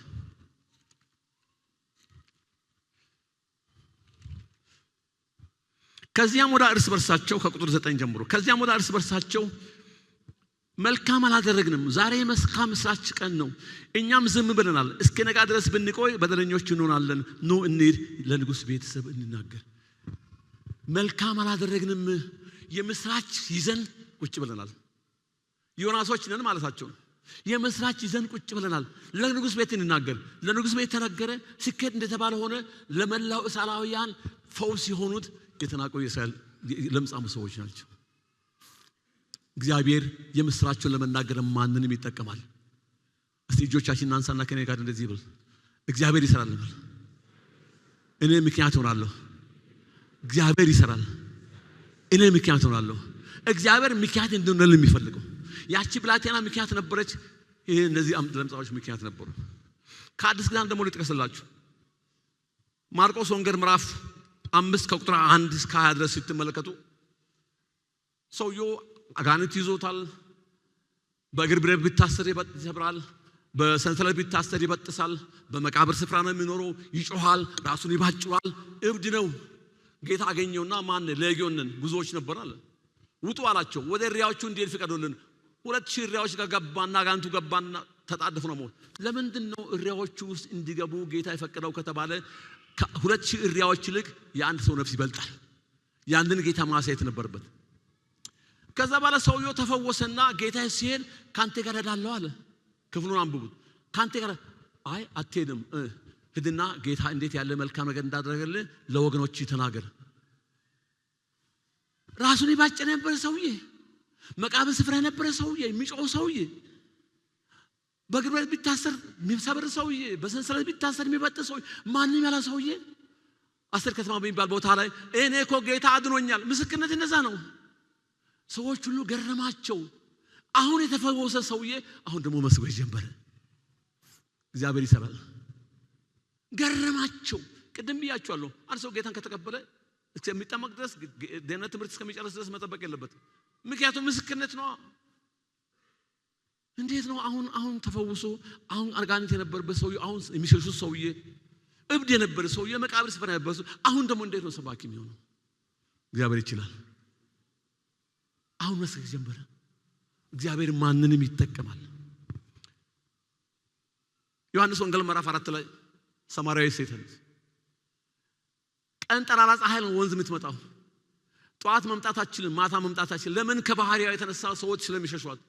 ከዚያም ወደ እርስ በርሳቸው ከቁጥር 9 ጀምሮ ከዚያም ወደ እርስ በርሳቸው መልካም አላደረግንም፣ ዛሬ መልካም ምስራች ቀን ነው፣ እኛም ዝም ብለናል፣ እስከ ነጋ ድረስ ብንቆይ በደለኞች እንሆናለን፣ ኑ እንሂድ ለንጉሥ ቤተሰብ እንናገር። መልካም አላደረግንም፣ የምስራች ይዘን ቁጭ ብለናል። ዮናሶች ነን ማለታቸው። የምስራች ይዘን ቁጭ ብለናል፣ ለንጉሥ ቤት እንናገር። ለንጉሥ ቤት ተነገረ፣ ስኬት እንደተባለ ሆነ። ለመላው እስራኤላውያን ፈውስ የሆኑት የተናቁ የእስራኤል ለምጻሙ ሰዎች ናቸው። እግዚአብሔር የምስራቸውን ለመናገር ማንንም ይጠቀማል። እስቲ እጆቻችንን አንሳና ከኔ ጋር እንደዚህ ይበል፣ እግዚአብሔር ይሰራልናል፣ እኔ ምክንያት ሆናለሁ። እግዚአብሔር ይሰራል፣ እኔ ምክንያት ሆናለሁ። እግዚአብሔር ምክንያት እንድንሆን የሚፈልገው ያቺ ብላቴና ምክንያት ነበረች። ይሄ እነዚህ ለምጻሞች ምክንያት ነበሩ። ከአዲስ ኪዳን ደግሞ ልጥቀስላችሁ። ማርቆስ ወንጌል ምዕራፍ 5 ከቁጥር 1 እስከ 20 ድረስ ስትመለከቱ ሰውየው አጋንንት ይዞታል። በእግር ብረት ቢታሰር ይሰብራል፣ በሰንሰለት ቢታሰር ይበጥሳል። በመቃብር ስፍራ ነው የሚኖረው። ይጮሃል፣ ራሱን ይባጭዋል፣ እብድ ነው። ጌታ አገኘውና ማን ሌጊዮንን ብዙዎች ነበር አለ። ውጡ አላቸው። ወደ እሪያዎቹ እንዲሄድ ፍቀዱልን። 2000 እሪያዎች ጋር ገባና አጋንንቱ ገባና ተጣደፉ ነው ሞት። ለምንድን ነው እሪያዎቹ ውስጥ እንዲገቡ ጌታ የፈቀደው ከተባለ ከ2000 እሪያዎች ይልቅ የአንድ ሰው ነፍስ ይበልጣል። ያንን ጌታ ማሳየት ነበረበት። ከዛ በኋላ ሰውየው ተፈወሰና ጌታ ሲሄድ ካንተ ጋር ሄዳለሁ አለ። ክፍሉን አንብቡት። ካንተ ጋር አይ አትሄድም፣ ሂድና ጌታ እንዴት ያለ መልካም ነገር እንዳደረገልህ ለወገኖች ተናገር። ራሱን ይባጭ ነበር ሰውዬ፣ መቃብር ስፍራ ነበር ሰውዬ፣ የሚጮህ ሰውዬ፣ በግብረት ቢታሰር የሚሰብር ሰውዬ፣ በሰንሰለት ቢታሰር የሚበጥስ ሰውዬ፣ ማንንም ያለ ሰውዬ 10 ከተማ በሚባል ቦታ ላይ እኔ እኮ ጌታ አድኖኛል። ምስክርነት እንደዛ ነው። ሰዎች ሁሉ ገረማቸው። አሁን የተፈወሰ ሰውዬ አሁን ደግሞ መስበክ ጀመረ። እግዚአብሔር ይሰራል። ገረማቸው። ቅድም ብያቸዋለሁ፣ አንድ ሰው ጌታን ከተቀበለ እስከሚጠመቅ ድረስ ደህንነት ትምህርት እስከሚጨርስ ድረስ መጠበቅ የለበትም። ምክንያቱም ምስክርነት ነው። እንዴት ነው አሁን ተፈውሶ አሁን አጋንንት የነበረበት ሰውዬ፣ አሁን የሚሸሹት ሰውዬ፣ እብድ የነበረ ሰውዬ፣ መቃብር ስፍራ የነበረ ሰው አሁን ደግሞ እንዴት ነው ሰባኪ የሚሆነው? እግዚአብሔር ይችላል። አሁን መስበክ ጀመረ። እግዚአብሔር ማንንም ይጠቀማል። ዮሐንስ ወንጌል ምዕራፍ 4 ላይ ሰማርያዊ ሴት ቀን ጠራራ ፀሐይ ነው ወንዝ የምትመጣው። ጧት መምጣት አትችልም፣ ማታ መምጣት አትችልም። ለምን? ከባህሪያው የተነሳ ሰዎች ስለሚሸሿት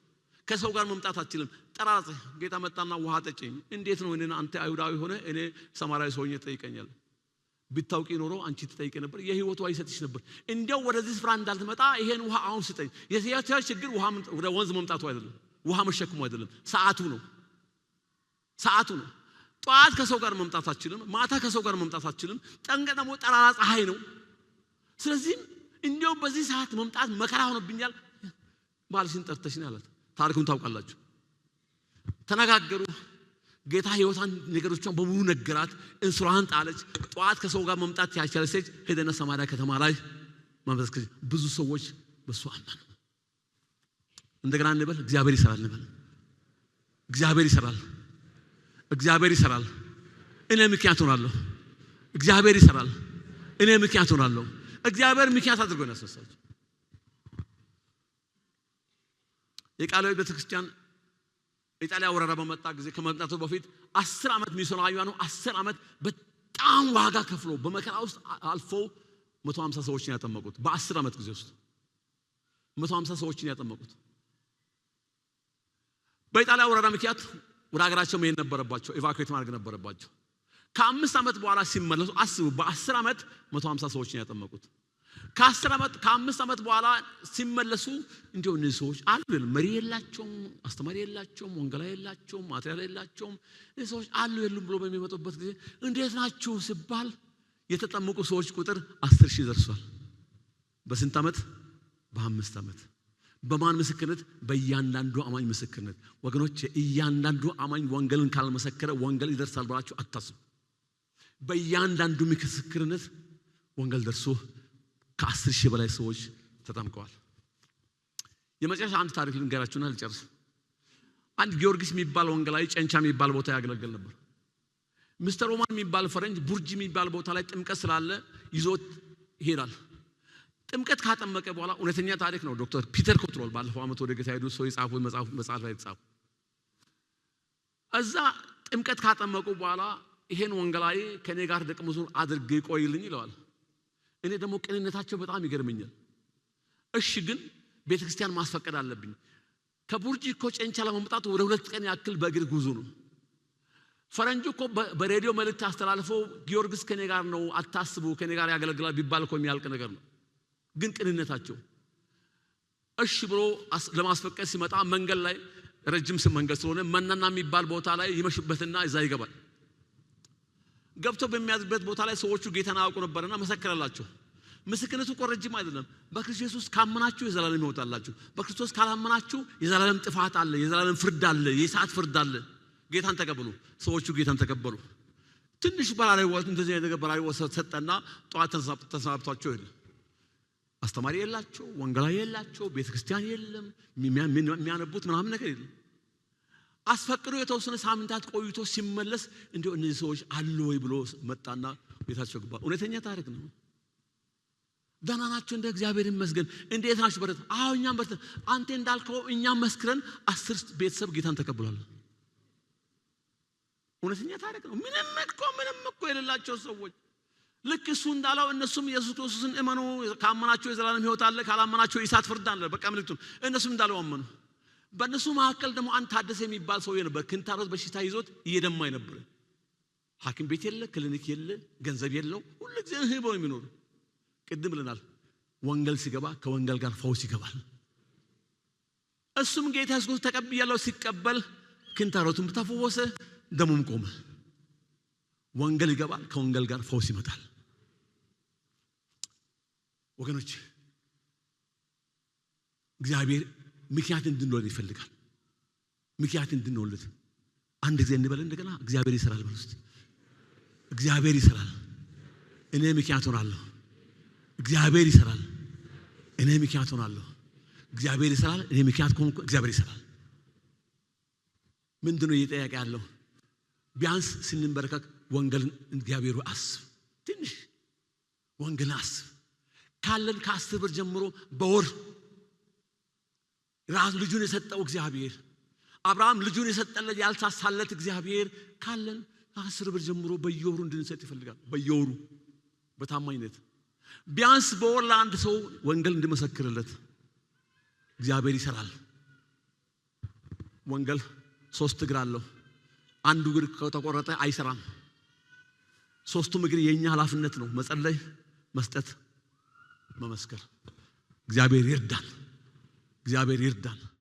ከሰው ጋር መምጣት አትችልም። ጠራራ ፀሐይ ጌታ መጣና ውሃ ጠጪኝ። እንዴት ነው እኔን አንተ አይሁዳዊ ሆነ እኔ ሰማርያዊ ሰውዬ ትጠይቀኛል? ቢታውቂ ኖሮ አንቺ ትጠይቀ ነበር፣ የህይወት ውሃ ይሰጥሽ ነበር። እንዴው ወደዚህ ስፍራ እንዳልተመጣ ይሄን ውሃ አሁን ስጠኝ። የዚያው ችግር ውሃ ወደ ወንዝ መምጣቱ አይደለም፣ ውሃ መሸከሙ አይደለም፣ ሰዓቱ ነው። ጧት ከሰው ጋር መምጣት አትችልም፣ ማታ ከሰው ጋር መምጣት አትችልም። ጠንቀ ደግሞ ጠራራ ፀሐይ ነው። ስለዚህ እንዴው በዚህ ሰዓት መምጣት መከራ ሆነብኛል። ባልሽን ጠርተሽ ነው ያላት። ታሪኩን ታውቃላችሁ። ተነጋገሩ። ጌታ ህይወቷን ነገሮቿን በሙሉ ነገራት። እንስራዋን ጣለች። ጧት ከሰው ጋር መምጣት ያቻለች ሄደና ሰማርያ ከተማ ላይ መመስከር። ብዙ ሰዎች በሱ አመኑ። እንደገና እንበል እግዚአብሔር ይሰራል እንበል። እግዚአብሔር ይሰራል። እግዚአብሔር ይሰራል። እኔ ምክንያት ሆናለሁ። እግዚአብሔር ይሰራል። እኔ ምክንያት ሆናለሁ። እግዚአብሔር ምክንያት አድርጎ ነው ያስነሳቸው። የቃላዊ ቤተክርስቲያን ኢጣሊያ ወረራ በመጣ ጊዜ ከመምጣቱ በፊት 10 ዓመት ሚስዮናውያኑ 10 ዓመት በጣም ዋጋ ከፍሎ በመከራ ውስጥ አልፎ 150 ሰዎችን ያጠመቁት። በ10 ዓመት ጊዜ ውስጥ 150 ሰዎችን ያጠመቁት። በኢጣሊያ ወረራ ምክንያት ወደ ሀገራቸው መሄድ ነበረባቸው፣ ኢቫኩዌት ማድረግ ነበረባቸው። ከ5 ዓመት በኋላ ሲመለሱ አስቡ፣ በ10 ዓመት 150 ሰዎችን ያጠመቁት። ከ5 ዓመት በኋላ ሲመለሱ እንዲሁ እነዚህ ሰዎች አሉ፣ መሪ የላቸውም፣ አስተማሪ የላቸውም፣ ወንጌላ የላቸውም፣ ማቴሪያል የላቸውም። እነዚህ ሰዎች አሉ የሉም ብሎ በሚመጡበት ጊዜ እንዴት ናችሁ ሲባል የተጠመቁ ሰዎች ቁጥር 10,000 ደርሷል። በስንት ዓመት? በ5 ዓመት። በማን ምስክርነት? በእያንዳንዱ አማኝ ምስክርነት። ወገኖች እያንዳንዱ አማኝ ወንጌልን ካልመሰከረ ወንጌል ይደርሳል ብላችሁ አታስቡ። በእያንዳንዱ ምስክርነት ወንጌል ደርሶ ከ10,000 በላይ ሰዎች ተጠምቀዋል። የመጨረሻ አንድ ታሪክ ልንገራችሁና ልጨርስ። አንድ ጊዮርጊስ የሚባል ወንጌላዊ ጨንቻ የሚባል ቦታ ያገለግል ነበር። ሚስተር ሮማን የሚባል ፈረንጅ ቡርጂ የሚባል ቦታ ላይ ጥምቀት ስላለ ይዞት ይሄዳል። ጥምቀት ካጠመቀ በኋላ እውነተኛ ታሪክ ነው። ዶክተር ፒተር ኮትሮል ባለፈው ዓመት ወደ ጌታ ሄዱ ሰው የጻፈው መጽሐፍ ላይ ተጻፈ። እዛ ጥምቀት ካጠመቁ በኋላ ይሄን ወንጌላዊ ከኔ ጋር ደቀ መዝሙር አድርገ ይቆይልኝ ይለዋል። እኔ ደግሞ ቅንነታቸው በጣም ይገርመኛል። እሺ ግን ቤተክርስቲያን ማስፈቀድ አለብኝ። ከቡርጂ እኮ ጨንቻ ለመምጣት ወደ 2 ቀን ያክል በእግር ጉዞ ነው። ፈረንጁ እኮ በሬዲዮ መልእክት አስተላልፈው ጊዮርጊስ ከኔ ጋር ነው አታስቡ፣ ከኔ ጋር ያገለግላል ቢባል እኮ የሚያልቅ ነገር ነው። ግን ቅንነታቸው እሺ ብሎ ለማስፈቀድ ሲመጣ መንገድ ላይ ረጅም መንገድ ስለሆነ መናና የሚባል ቦታ ላይ ይመሽበትና እዛ ይገባል። ገብቶ በሚያዝበት ቦታ ላይ ሰዎቹ ጌታን ያውቁ ነበርና መሰከረላቸው። ምስክርነቱ እኮ ረጅም አይደለም። በክርስቶስ ኢየሱስ ካመናችሁ የዘላለም ሕይወት አላችሁ፣ በክርስቶስ ካላመናችሁ የዘላለም ጥፋት አለ፣ የዘላለም ፍርድ አለ፣ የሰዓት ፍርድ አለ። ጌታን ተቀበሉ። ሰዎቹ ጌታን ተቀበሉ። ትንሽ በራሪ ወጥ እንደዚህ ነገር በራሪ ወጥ ሰጠና ጧት ተሰናብቷቸው ሄደ። አስተማሪ የላቸው፣ ወንጌላዊ የላቸው፣ ቤተክርስቲያን የለም፣ የሚያነቡት ምናምን ነገር የለም። አስፈቅዶ የተወሰነ ሳምንታት ቆይቶ ሲመለስ እንዲሁ እነዚህ ሰዎች አሉ ወይ ብሎ መጣና ቤታቸው ገባ። እውነተኛ ታሪክ ነው። ደህና ናቸው እንደ እግዚአብሔር ይመስገን። እንዴት ናችሁ? በረታ። አዎ እኛም በረታ። አንተ እንዳልከው እኛም መስክረን 10 ቤተሰብ ጌታን ተቀብሏል። እውነተኛ ታሪክ ነው። ምንም እኮ የሌላቸው ሰዎች ልክ እሱ እንዳለው እነሱም ኢየሱስ ክርስቶስን እመኑ ካመናችሁ የዘላለም ሕይወት አለ ካላመናችሁ የእሳት ፍርድ አለ በቃ ምልክቱ እነሱም እንዳለው አመኑ በእነሱ መካከል ደግሞ አንድ ታደሰ የሚባል ሰው ነበር ክንታሮት በሽታ ይዞት እየደማ ነበር ሐኪም ቤት የለ ክሊኒክ የለ ገንዘብ የለው ሁሉ ጊዜ ህቦ የሚኖር ቅድም ብለናል ወንጌል ሲገባ ከወንጌል ጋር ፈውስ ይገባል እሱም ጌታ ኢየሱስ ተቀብያለሁ ሲቀበል ክንታሮቱም ተፈወሰ ደሙም ቆመ ወንጌል ይገባል ከወንጌል ጋር ፈውስ ይመጣል ወገኖች እግዚአብሔር ምክንያት እንድንወልድ ይፈልጋል ምክንያት እንድንወልድ አንድ ጊዜ እንበል እንደገና እግዚአብሔር ይሰራል በሉት እግዚአብሔር ይሰራል እኔ ምክንያት ሆናለሁ እግዚአብሔር ይሰራል እኔ ምክንያት ሆናለሁ እግዚአብሔር ይሰራል እኔ ምክንያት ሆንኩ እግዚአብሔር ይሰራል ምንድነው እየጠያቀ ያለው ቢያንስ ስንበረከክ ወንጌልን እግዚአብሔር አስብ ትንሽ ወንጌልን አስብ ካለን ከ10 ብር ጀምሮ በወር ራስ ልጁን የሰጠው እግዚአብሔር አብርሃም ልጁን የሰጠለት ያልሳሳለት እግዚአብሔር ካለን 10 ብር ጀምሮ በየወሩ እንድንሰጥ ይፈልጋል በየወሩ በታማኝነት ቢያንስ በወር ለአንድ ሰው ወንጌል እንድመሰክርለት እግዚአብሔር ይሰራል ወንጌል 3 እግር አለው አንዱ እግር ከተቆረጠ አይሰራም ሶስቱም እግር የኛ ኃላፊነት ነው መጸለይ መስጠት መመስከር እግዚአብሔር ይርዳን